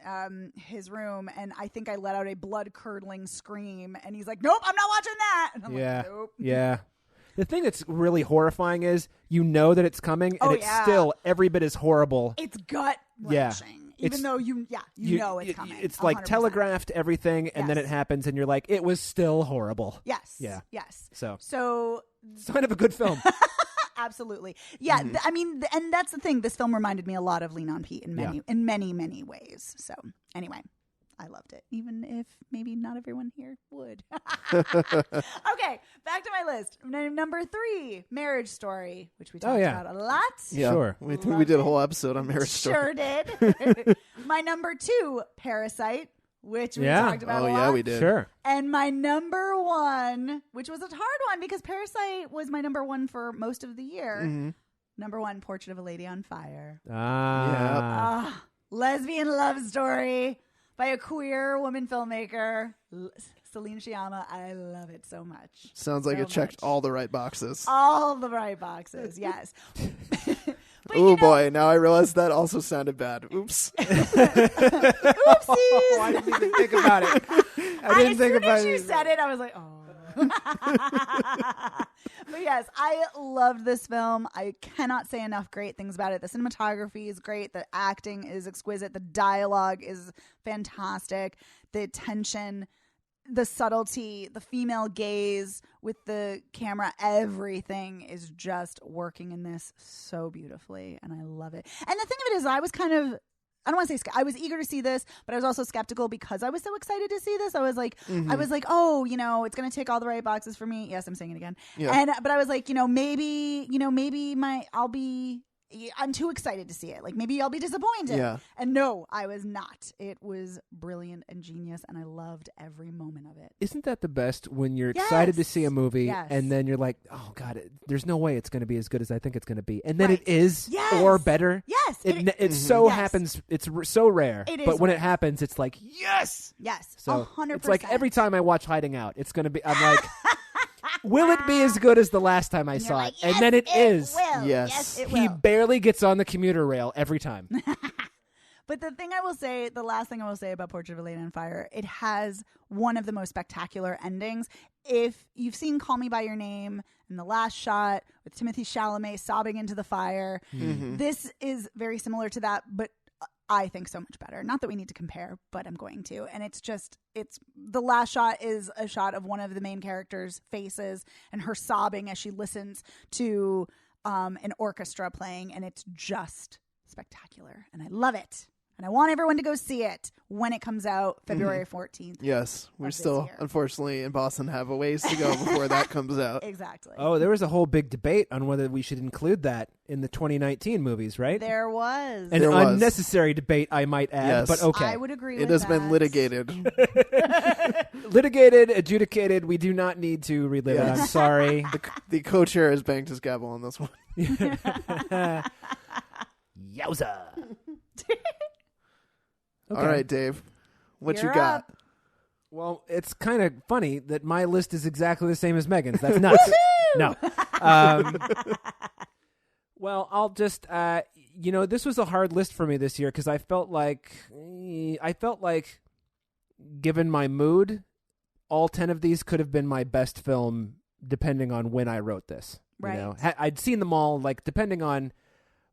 his room, and I think I let out a blood-curdling scream, and he's like, nope, I'm not watching that. And I'm Yeah, like, nope. yeah. The thing that's really horrifying is you know that it's coming, and it's still every bit as horrible. It's gut-wrenching. Even though you know it's coming. It's like 100%. telegraphed everything, and then Yes. it happens, and you're like, it was still horrible. Yes. Yeah. Yes. So, So sign of a good film. absolutely. Yeah. I mean, and that's the thing. This film reminded me a lot of Lean on Pete in many ways. So anyway, I loved it, even if maybe not everyone here would. Okay, back to my list. Number 3, Marriage Story, which we talked about a lot. Yeah, Sure. we did a whole episode on Marriage Story. Sure did. My number 2, Parasite, which we talked about a lot. Yeah, we did. Sure. And my number 1, which was a hard one because Parasite was my number 1 for most of the year. Mm-hmm. Number 1, Portrait of a Lady on Fire. Lesbian love story by a queer woman filmmaker, Celine Sciamma. I love it so much. Sounds like So it checked much. all the right boxes. All the right boxes, yes. But, Oh boy, now I realize that also sounded bad. Oops. Oopsies. Oh, I didn't even think about it. I didn't as think soon about as you it. said it, I was like, oh. But yes, I loved this film. I cannot say enough great things about it. The cinematography is great. The acting is exquisite. The dialogue is fantastic. The tension, the subtlety, the female gaze with the camera, everything is just working in this so beautifully, and I love it. And the thing of it is, I was kind of, I don't want to say I was eager to see this, but I was also skeptical because I was so excited to see this. I was like, oh, it's going to tick all the right boxes for me. Yes, I'm saying it again. Yeah. But I was like, maybe I'm too excited to see it. Like maybe I'll be disappointed. Yeah. And no, I was not. It was brilliant and genius, and I loved every moment of it. Isn't that the best when you're excited to see a movie Yes. and then you're like, oh, God, there's no way it's going to be as good as I think it's going to be. And then Right. it is Yes. or better. Yes. It so Yes. happens. It's so rare. It is but when rare. it happens, it's like, yes. Yes. So 100%. it's like every time I watch Hiding Out, it's going to be, I'm like, will it be as good as the last time I And you're saw like, it? And yes, then it is. Will. Yes. Yes, it He will. barely gets on the commuter rail every time. But the last thing I will say about Portrait of a Lady on Fire, it has one of the most spectacular endings. If you've seen Call Me By Your Name in the last shot with Timothée Chalamet sobbing into the fire, this is very similar to that, but I think so much better. Not that we need to compare, but I'm going to. And it's the last shot is a shot of one of the main characters' faces and her sobbing as she listens to an orchestra playing, and it's just spectacular. And I love it. And I want everyone to go see it when it comes out February 14th. Yes, we Of this still, year. unfortunately, in Boston have a ways to go before that comes out. Exactly. Oh, there was a whole big debate on whether we should include that in the 2019 movies, right? There was. An There was. unnecessary debate, I might add, Yes. but okay. I would agree It with has that. been litigated. Litigated, adjudicated. We do not need to relive it. Yes. I'm sorry. The co-chair has banged his gavel on this one. Yowza. Okay. All right, Dave, what You're you got? up. Well, it's kind of funny that my list is exactly the same as Megan's. That's nuts. No. Well, I'll just, this was a hard list for me this year because I felt like, given my mood, all 10 of these could have been my best film depending on when I wrote this. Right. You know? I'd seen them all, like, depending on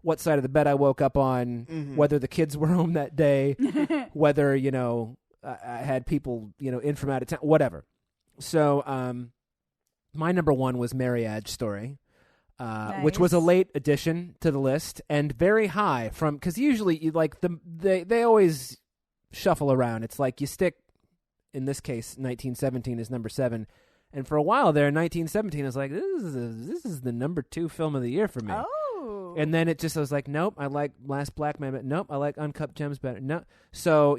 what side of the bed I woke up on, whether the kids were home that day, whether, I had people, in from out of town, whatever. So, my number 1 was Marriage Story, which was a Nice. late addition to the list and very high because usually they always shuffle around. It's like you stick, in this case, 1917 is number 7. And for a while there, 1917 is like, this is the number 2 film of the year for me. Oh. And then I was like, nope, I like Last Black Man. But nope, I like Uncut Gems better. No, so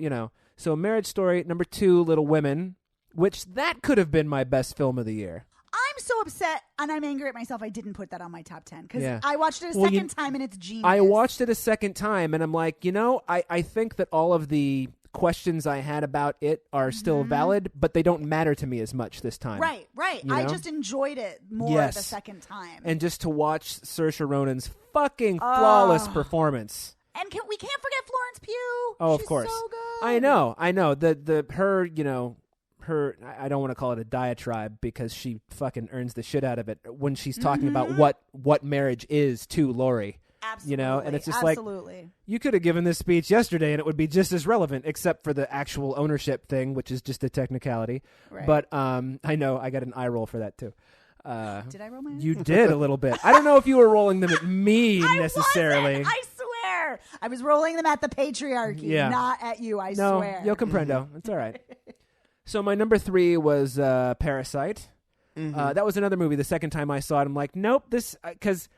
so Marriage Story. Number 2, Little Women, which that could have been my best film of the year. I'm so upset, and I'm angry at myself I didn't put that on my top 10, because Yeah. I watched it a second time, and it's genius. I watched it a second time, and I'm like, I think that all of the questions I had about it are still valid, but they don't matter to me as much this time. Right. I just enjoyed it more the second time. And just to watch Saoirse Ronan's fucking flawless performance. And we can't forget Florence Pugh. Oh, of She's course. so good. I know. Her, I don't want to call it a diatribe because she fucking earns the shit out of it when she's talking about what marriage is to Laurie. Absolutely. And it's just Absolutely. like, you could have given this speech yesterday and it would be just as relevant, except for the actual ownership thing, which is just a technicality. Right. But I know I got an eye roll for that too. Did I roll my eyes? You did a little bit. I don't know if you were rolling them at me necessarily. I swear. I was rolling them at the patriarchy, not at you, I swear. Yo comprendo. It's all right. So my number 3 was Parasite. That was another movie. The second time I saw it, I'm like, nope, this, because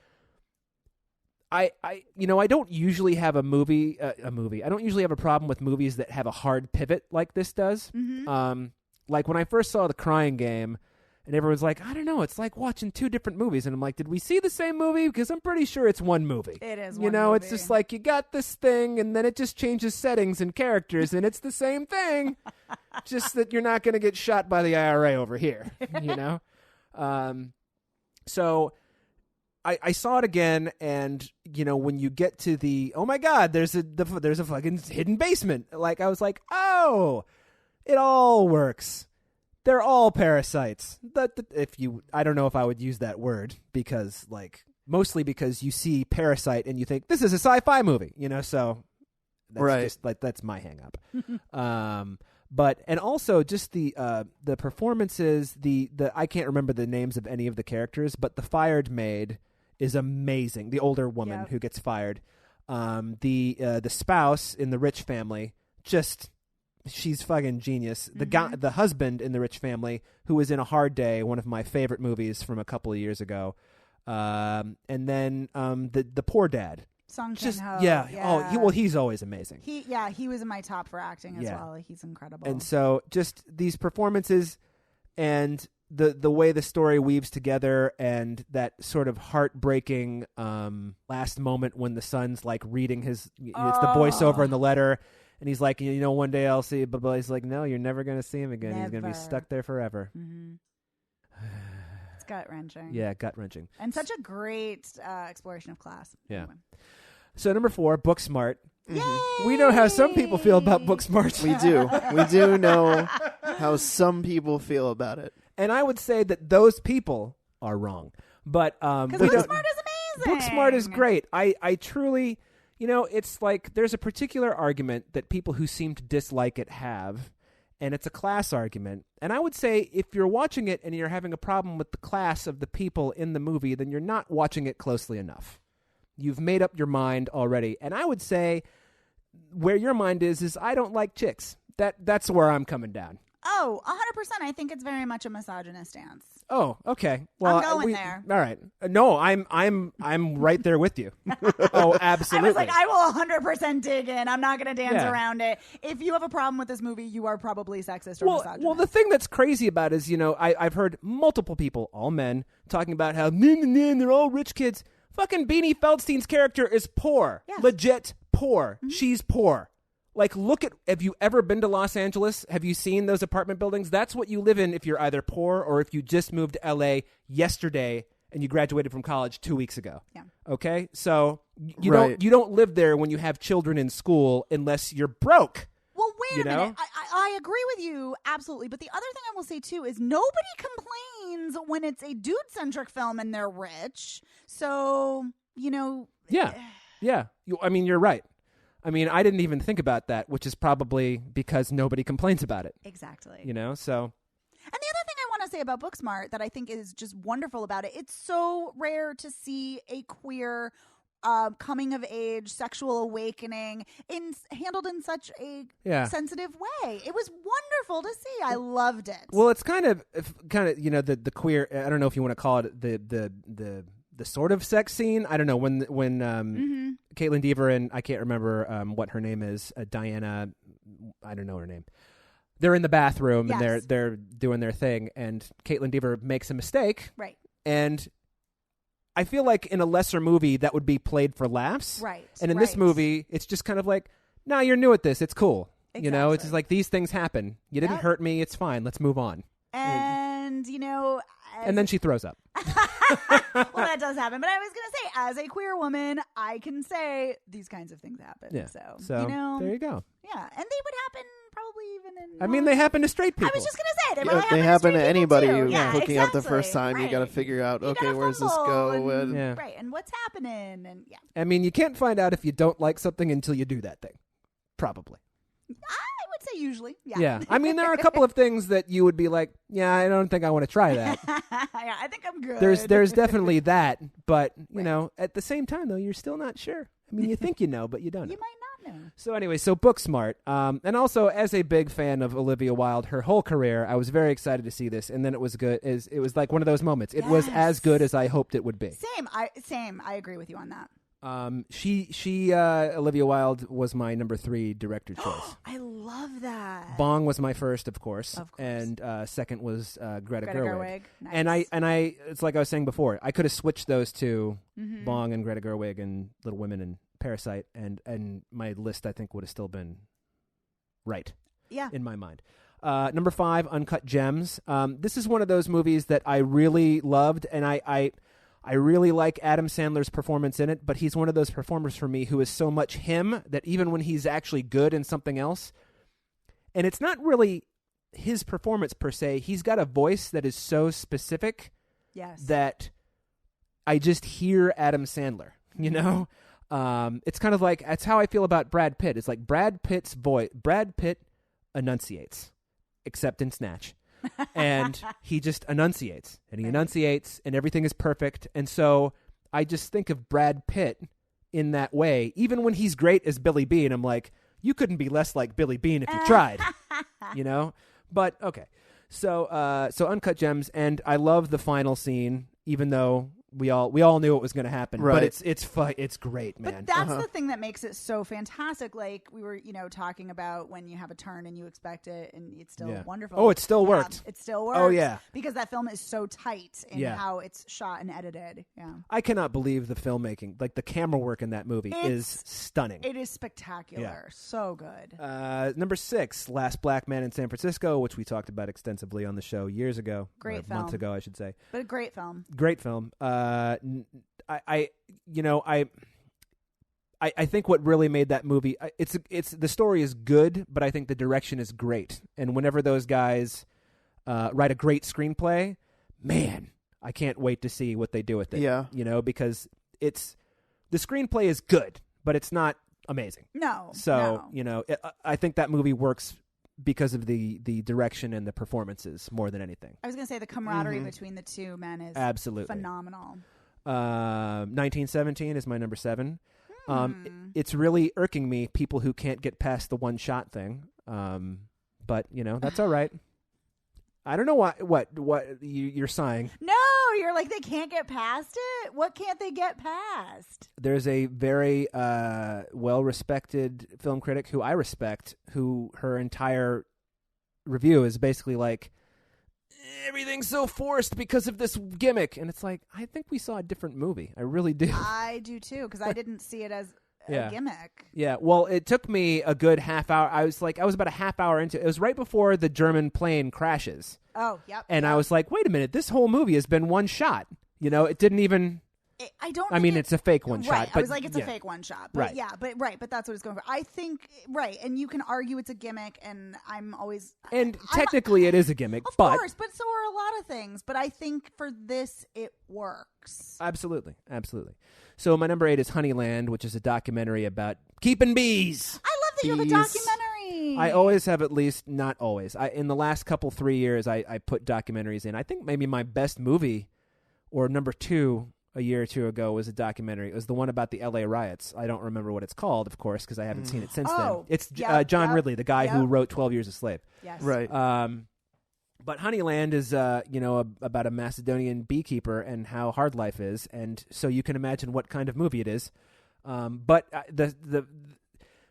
I don't usually have a movie. I don't usually have a problem with movies that have a hard pivot like this does. Like when I first saw The Crying Game, and everyone's like, I don't know, it's like watching 2 different movies. And I'm like, did we see the same movie? Because I'm pretty sure it's one movie. It is one movie. It's just like, you got this thing, and then it just changes settings and characters, and it's the same thing. Just that you're not going to get shot by the IRA over here, So I saw it again, and, when you get to the, oh my God, there's a fucking hidden basement. Like, I was like, oh, it all works. They're all parasites. I don't know if I would use that word because, mostly because you see Parasite and you think this is a sci-fi movie, so that's just that's my hang up. But and also just the performances, the I can't remember the names of any of the characters, but the fired maid is amazing. The older woman who gets fired, the spouse in the rich family, just. She's fucking genius. The guy, the husband in The Rich Family, who was in A Hard Day, one of my favorite movies from a couple of years ago, and then the poor dad. Song Kang-ho. Yeah. Oh, he's always amazing. He was in my top for acting as well. He's incredible. And so, just these performances, and the way the story weaves together, and that sort of heartbreaking last moment when the son's reading his, it's the voiceover in the letter. And he's like, one day I'll see you, but he's like, no, you're never going to see him again. Never. He's going to be stuck there forever. It's gut-wrenching. Yeah, gut-wrenching. And such a great exploration of class. Yeah. Anyway. So number 4, Booksmart. Yay! We know how some people feel about Booksmart. We do. We do know how some people feel about it. And I would say that those people are wrong. But because Booksmart is amazing. Booksmart is great. I truly... it's like there's a particular argument that people who seem to dislike it have, and it's a class argument. And I would say if you're watching it and you're having a problem with the class of the people in the movie, then you're not watching it closely enough. You've made up your mind already. And I would say where your mind is I don't like chicks. That's where I'm coming down. Oh, 100%. I think it's very much a misogynist stance. Oh, okay. Well, I'm going there. All right. No, I'm right there with you. Oh, absolutely. I was like, I will 100% dig in. I'm not going to dance around it. If you have a problem with this movie, you are probably sexist or misogynist. Well, the thing that's crazy about it is, I've heard multiple people, all men, talking about how they're all rich kids. Fucking Beanie Feldstein's character is poor. Yes. Legit poor. Mm-hmm. She's poor. Have you ever been to Los Angeles? Have you seen those apartment buildings? That's what you live in if you're either poor or if you just moved to LA yesterday and you graduated from college 2 weeks ago. Yeah. Okay? So you don't live there when you have children in school unless you're broke. Well, wait a minute. I agree with you, absolutely. But the other thing I will say, too, is nobody complains when it's a dude-centric film and they're rich. So, Yeah. Yeah. You're right. I didn't even think about that, which is probably because nobody complains about it. Exactly. So. And the other thing I want to say about Booksmart that I think is just wonderful about it, it's so rare to see a queer coming of age, sexual awakening handled in such a sensitive way. It was wonderful to see. I loved it. Well, it's kind of the queer. I don't know if you want to call it the the sort of sex scene. I don't know when Caitlin Dever and I can't remember what her name is, Diana. I don't know her name. They're in the bathroom and they're doing their thing, and Caitlin Dever makes a mistake. Right. And I feel like in a lesser movie that would be played for laughs. Right. And in this movie, it's just kind of like, no, you're new at this. It's cool. Exactly. You know, it's just like these things happen. You didn't hurt me. It's fine. Let's move on. And, and then she throws up. Well, that does happen. But I was going to say, as a queer woman, I can say these kinds of things happen. Yeah. So there you go. Yeah. And they would happen probably even in... I mean, they happen to straight people. I was just going to say, they probably they happen to straight anybody people, who's too. hooking up the Exactly. first time. You got to figure out, where's this go? And, right. And what's happening? And I mean, you can't find out if you don't like something until you do that thing. Probably. I would say usually. Yeah. Yeah. I mean, there are a couple of things that you would be like, yeah, I don't think I want to try that. Yeah, I think I'm good. There's definitely that, but you know, at the same time though, you're still not sure. I mean, you think you know, but you don't know. You might not know. So anyway, so Booksmart, and also as a big fan of Olivia Wilde, her whole career, I was very excited to see this, and then it was good. It was like one of those moments. It was as good as I hoped it would be. Same. I agree with you on that. Olivia Wilde was my number 3 director choice. I love that. Bong was my first, of course. And second was Greta Gerwig. Nice. And I, it's like I was saying before, I could have switched those two, Bong and Greta Gerwig and Little Women and Parasite, and my list I think would have still been right. Yeah. In my mind. Number 5, Uncut Gems. This is one of those movies that I really loved, and I really like Adam Sandler's performance in it, but he's one of those performers for me who is so much him that even when he's actually good in something else, and it's not really his performance per se, he's got a voice that is so specific that I just hear Adam Sandler, you know? It's kind of like, that's how I feel about Brad Pitt. It's like Brad Pitt's voice, Brad Pitt enunciates, except in Snatch. And he just enunciates, and he enunciates, and everything is perfect. And so I just think of Brad Pitt in that way. Even when he's great as Billy Bean, I'm like, you couldn't be less like Billy Bean if you tried, you know? But okay. So Uncut Gems, and I love the final scene, even though we all knew it was going to happen, right. But it's great, man. But that's the thing that makes it so fantastic. Like we were, talking about when you have a turn and you expect it, and it's still wonderful. Oh, it still worked. It still works. Oh yeah, because that film is so tight in how it's shot and edited. Yeah, I cannot believe the filmmaking, like the camera work in that movie is stunning. It is spectacular. So good. Number 6, Last Black Man in San Francisco, which we talked about extensively on the show years ago. Great film. Months ago, I should say. But a great film. Great film. I think what really made that movie, it's the story is good, but I think the direction is great. And whenever those guys write a great screenplay, man, I can't wait to see what they do with it. Yeah, because the screenplay is good, but it's not amazing. No. So I think that movie works because of the direction and the performances more than anything. I was going to say the camaraderie between the two men is absolutely phenomenal. 1917 is my number 7. It's really irking me, people who can't get past the one shot thing. But that's all right. I don't know what you're sighing. No, you're like, they can't get past it? What can't they get past? There's a very well-respected film critic who I respect, who her entire review is basically like, everything's so forced because of this gimmick. And it's like, I think we saw a different movie. I really do. I do too, because I didn't see it as a gimmick. Yeah, well, it took me a good half hour. I was about a half hour into it. It was right before the German plane crashes. Oh, yep. And I was like, wait a minute, this whole movie has been one shot. It didn't even... I mean, it's a fake one shot. But I was like, it's a fake one shot. But but that's what it's going for. I think, and you can argue it's a gimmick, and I'm always... And technically it is a gimmick, of course, but so are a lot of things. But I think for this, it works. Absolutely. So my number 8 is Honeyland, which is a documentary about keeping bees. I love that you have a documentary. I always have, at least, not always. In the last 3 years, I put documentaries in. I think maybe my best movie, or number 2, a year or two ago, was a documentary. It was the one about the L.A. riots. I don't remember what it's called, of course, because I haven't seen it since then. It's John Ridley, the guy who wrote 12 Years a Slave. Yes. Right. But Honeyland is, about a Macedonian beekeeper and how hard life is, and so you can imagine what kind of movie it is. But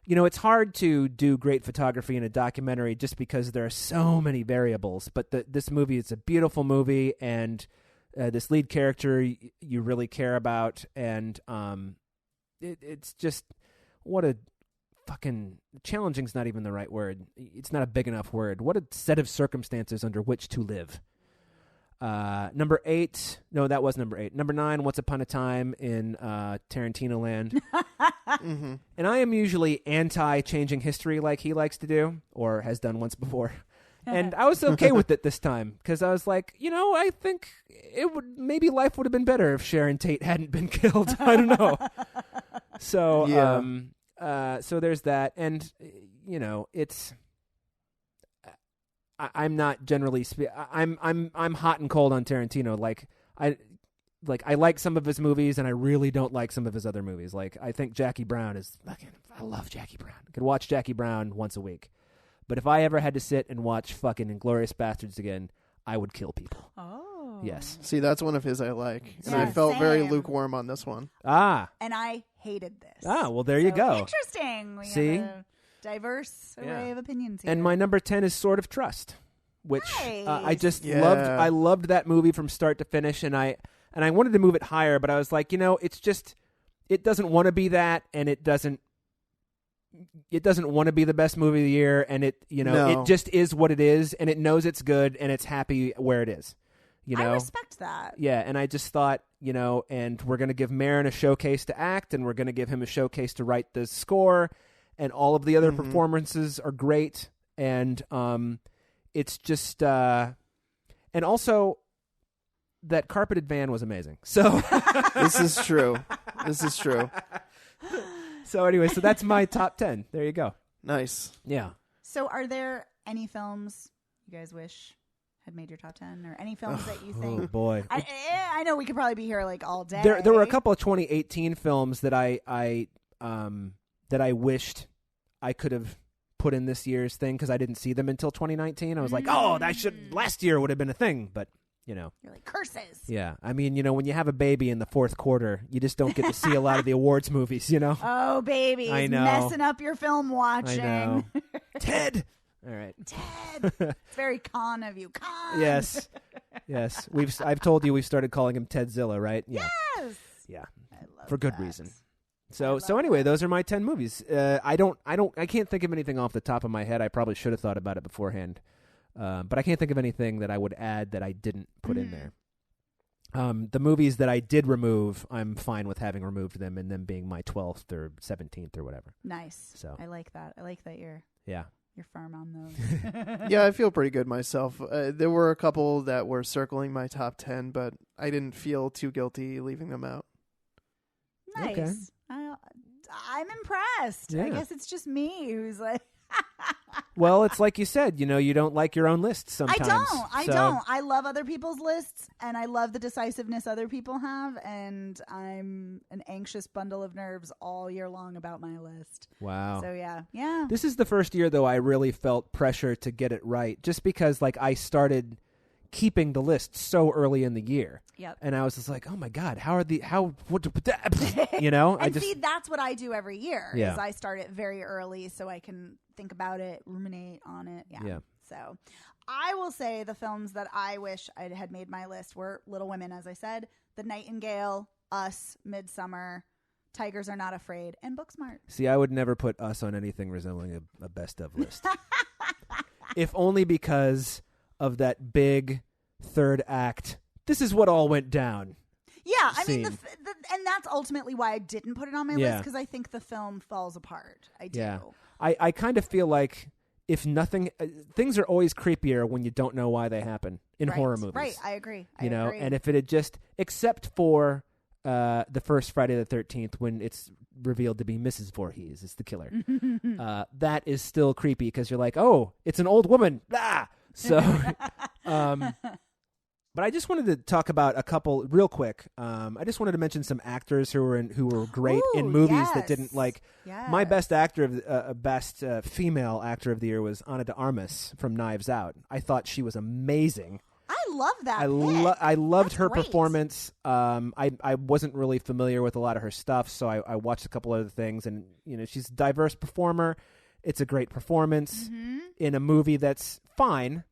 it's hard to do great photography in a documentary just because there are so many variables. But this movie, it's a beautiful movie, and this lead character you really care about, and it's just what a fucking challenging's not even the right word. It's not a big enough word. What a set of circumstances under which to live. Number 8. No, that was number 8. Number 9, Once Upon a Time in Tarantino Land. Mm-hmm. And I am usually anti-changing history like he likes to do, or has done once before. And I was okay with it this time, because I was like, I think maybe life would have been better if Sharon Tate hadn't been killed. I don't know. So, Yeah. so there's that, and it's. I'm not generally. I'm hot and cold on Tarantino. I like some of his movies, and I really don't like some of his other movies. Like, I think Jackie Brown is fucking. I love Jackie Brown. I could watch Jackie Brown once a week, but if I ever had to sit and watch fucking Inglourious Bastards again, I would kill people. Oh, Yes. See, that's one of his I like, and Yeah, I felt very same. lukewarm on this one. Ah. And I hated this. Ah. Well, there you So go. Interesting. We See? have a diverse array Yeah. of opinions here. And my number 10 is Sword of Trust, which I just Nice. loved. Yeah. I loved that movie from start to finish, and I wanted to move it higher, but I was like, it's just, it doesn't want to be that, and it doesn't want to be the best movie of the year, and it No. it just is what it is, and it knows it's good, and it's happy where it is. I respect that. Yeah, and I just thought, and we're going to give Maron a showcase to act, and we're going to give him a showcase to write the score, and all of the other performances are great, and it's just, and also that carpeted van was amazing. So This is true. This is true. So anyway, so that's my top 10. There you go. Nice. Yeah. So, are there any films you guys wish had made your top 10, or any films that you Oh think? boy. I know we could probably be here like all day. There were a couple of 2018 films that I wished I could have put in this year's thing because I didn't see them until 2019. I was like, last year would have been a thing, but You're like, curses. yeah. I mean, when you have a baby in the fourth quarter, you just don't get to see a lot of the awards movies, Oh, baby. I know. Messing up your film watching. I know. Ted. All right. Ted. It's very con of you. Con. Yes. I've told you we've started calling him Tedzilla, right? Yeah. Yes. Yeah. I love For good that. reason. I So love anyway, that. those are my 10 movies. I can't think of anything off the top of my head. I probably should have thought about it beforehand. But I can't think of anything that I would add that I didn't put in there. The movies that I did remove, I'm fine with having removed them and them being my 12th or 17th or whatever. Nice. So. I like that. I like that you're Yeah. firm on those. Yeah, I feel pretty good myself. There were a couple that were circling my top 10, but I didn't feel too guilty leaving them out. Nice. Okay. I'm impressed. I Yeah. guess it's just me who's like, Well, it's like you said, you don't like your own list sometimes. I don't. I love other people's lists, and I love the decisiveness other people have, and I'm an anxious bundle of nerves all year long about my list. Wow. So yeah. This is the first year, though, I really felt pressure to get it right, just because, I started keeping the list so early in the year. Yep. And I was just like, oh my God, what, And see, that's what I do every year. Yeah. Is I start it very early so I can think about it, ruminate on it. Yeah. So I will say the films that I wish I had made my list were Little Women, as I said, The Nightingale, Us, Midsummer, Tigers Are Not Afraid, and Booksmart. See, I would never put Us on anything resembling a best of list. If only because of that big third act. This is what all went down. Yeah, I mean, Scene. and that's ultimately why I didn't put it on my Yeah. list, because I think the film falls apart. I do. Yeah. I kind of feel like if nothing, things are always creepier when you don't know why they happen in Right. horror movies. Right, I agree. I You know, agree. and if it had just, except for the first Friday the 13th when it's revealed to be Mrs. Voorhees is the killer, that is still creepy because you're like, oh, it's an old woman. Ah! So, But I just wanted to talk about a couple real quick. I just wanted to mention some actors who were great in Ooh, movies that yes. didn't like. Yes. My best female actor of the year was Ana de Armas from Knives Out. I thought she was amazing. I love that. I loved That's her great. performance. I wasn't really familiar with a lot of her stuff, so I watched a couple other things, and she's a diverse performer. It's a great performance in a movie that's fine.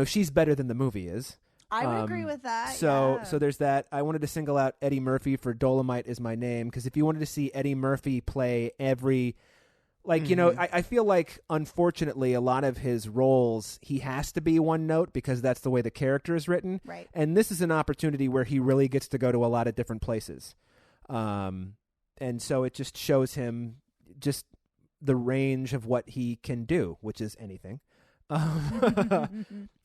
She's better than the movie is. I would agree with that. So yeah. there's that. I wanted to single out Eddie Murphy for Dolomite Is My Name, because if you wanted to see Eddie Murphy play every, I feel like, unfortunately, a lot of his roles, he has to be one note because that's the way the character is written. Right. And this is an opportunity where he really gets to go to a lot of different places. And so it just shows him just the range of what he can do, which is anything.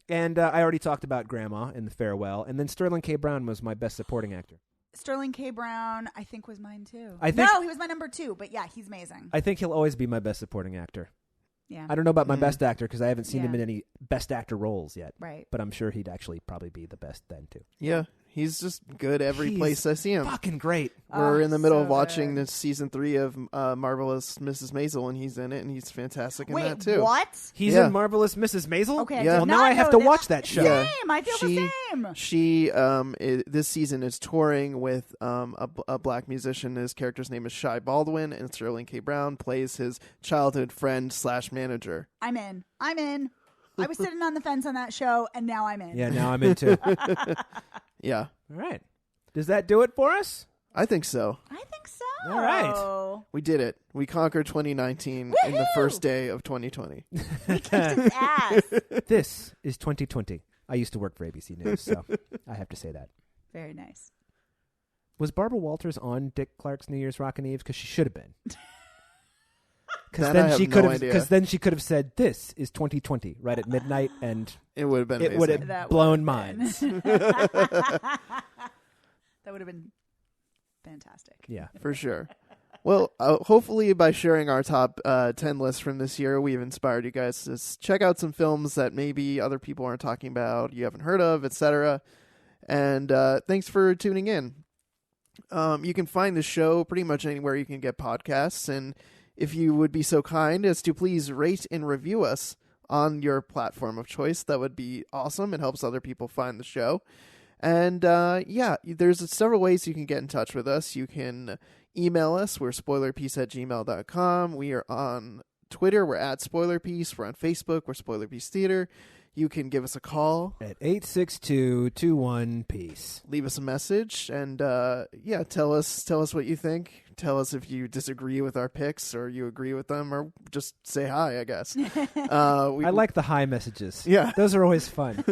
And I already talked about Grandma in The Farewell. And then Sterling K. Brown was my best supporting actor. Sterling K. Brown, I think, was mine too. No, he was my number 2, but yeah, he's amazing. I think he'll always be my best supporting actor. Yeah. I don't know about my best actor because I haven't seen him Yeah. in any best actor roles yet. Right. But I'm sure he'd actually probably be the best then too. Yeah, he's just good every He's place I see him. Fucking great. We're in the middle of so watching good. this season 3 of Marvelous Mrs. Maisel, and he's in it, and he's fantastic in that Wait, too. what? He's Yeah. in Marvelous Mrs. Maisel? Okay, I Yeah. did Well, not now I have know to that. watch that show. Yeah. Same. I feel the same. She this season is touring with a black musician. His character's name is Shy Baldwin, and Sterling K. Brown plays his childhood friend / manager. I'm in. I was sitting on the fence on that show, and now I'm in. Yeah, now I'm into. All Yeah, right. Does that do it for us? I think so. I think so. All right. We did it. We conquered 2019 in the Woohoo! first day of 2020. We kicked his ass. This is 2020. I used to work for ABC News, so I have to say that. Very nice. Was Barbara Walters on Dick Clark's New Year's Rockin' Eves? Because she should have been. Because That I then have she no could have. idea. Because then she could have said, "This is 2020," right at midnight, and It would have been it amazing. would have That blown would've been. minds. That would have been fantastic. Yeah. For sure. Well, hopefully by sharing our top 10 lists from this year, we've inspired you guys to check out some films that maybe other people aren't talking about, you haven't heard of, etc. And thanks for tuning in. You can find the show pretty much anywhere you can get podcasts. And if you would be so kind as to please rate and review us on your platform of choice, that would be awesome. It helps other people find the show. And yeah, there's several ways you can get in touch with us. You can email us. We're spoilerpiece@gmail.com. We are on Twitter. We're at Spoilerpiece. We're on Facebook. We're Spoilerpiece Theater. You can give us a call, At 862-21-PEACE. leave us a message, and yeah, tell us what you think. Tell us if you disagree with our picks or you agree with them, or just say hi, I guess. I like the hi messages. Yeah. Those are always fun.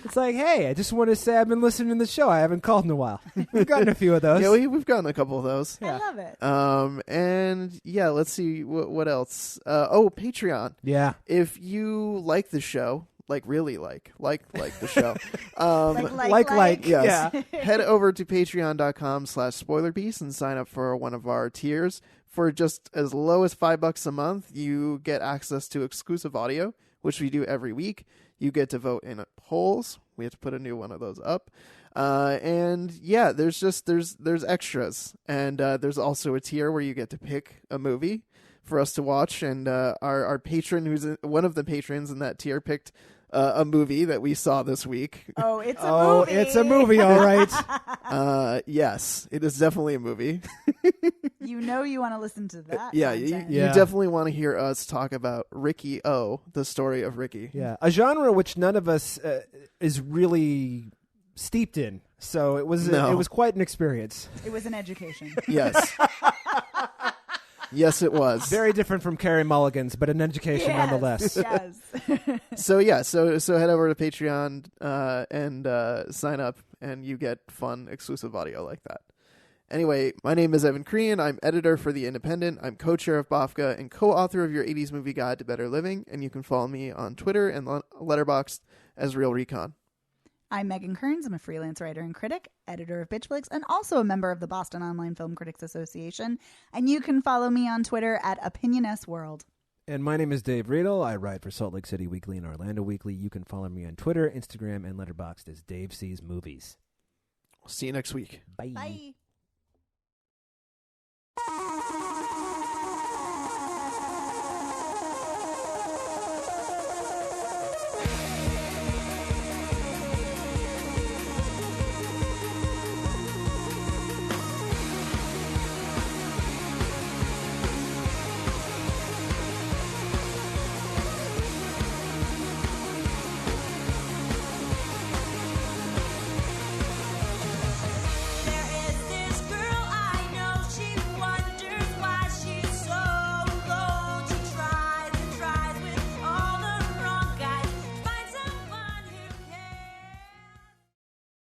It's like, hey, I just want to say I've been listening to the show. I haven't called in a while. We've gotten a few of those. Yeah, we've gotten a couple of those. Yeah. I love it. And yeah, let's see what else. Oh, Patreon. Yeah. If you like the show, like really like the show, Like. yes, Yeah. head over to patreon.com/spoilerpiece and sign up for one of our tiers. For just as low as $5 a month, you get access to exclusive audio, which we do every week. You get to vote in polls. We have to put a new one of those up. And yeah, there's extras, and there's also a tier where you get to pick a movie for us to watch. And our patron, who's one of the patrons in that tier, picked a movie that we saw this week. Oh, it's a Oh, movie. it's a movie, all right. Yes, it is definitely a movie. You know you want to listen to that. Yeah, content. you definitely want to hear us talk about Ricky O, the story of Ricky. Yeah. A genre which none of us is really steeped in. So it was No. it was quite an experience. It was an education. Yes. Yes, it was. Very different from Carey Mulligan's, but an education Yes, nonetheless. Yes. So yeah, so head over to Patreon and sign up, and you get fun exclusive audio like that. Anyway, my name is Evan Crean. I'm editor for The Independent. I'm co-chair of BAFCA and co-author of your 80s Movie Guide to Better Living, and you can follow me on Twitter and Letterboxd as Real Recon. I'm Megan Kearns. I'm a freelance writer and critic, editor of Bitch Flicks, and also a member of the Boston Online Film Critics Association. And you can follow me on Twitter at OpinionSWorld. And my name is Dave Riedel. I write for Salt Lake City Weekly and Orlando Weekly. You can follow me on Twitter, Instagram, and Letterboxd as Dave Sees Movies. See you next week. Bye. Bye.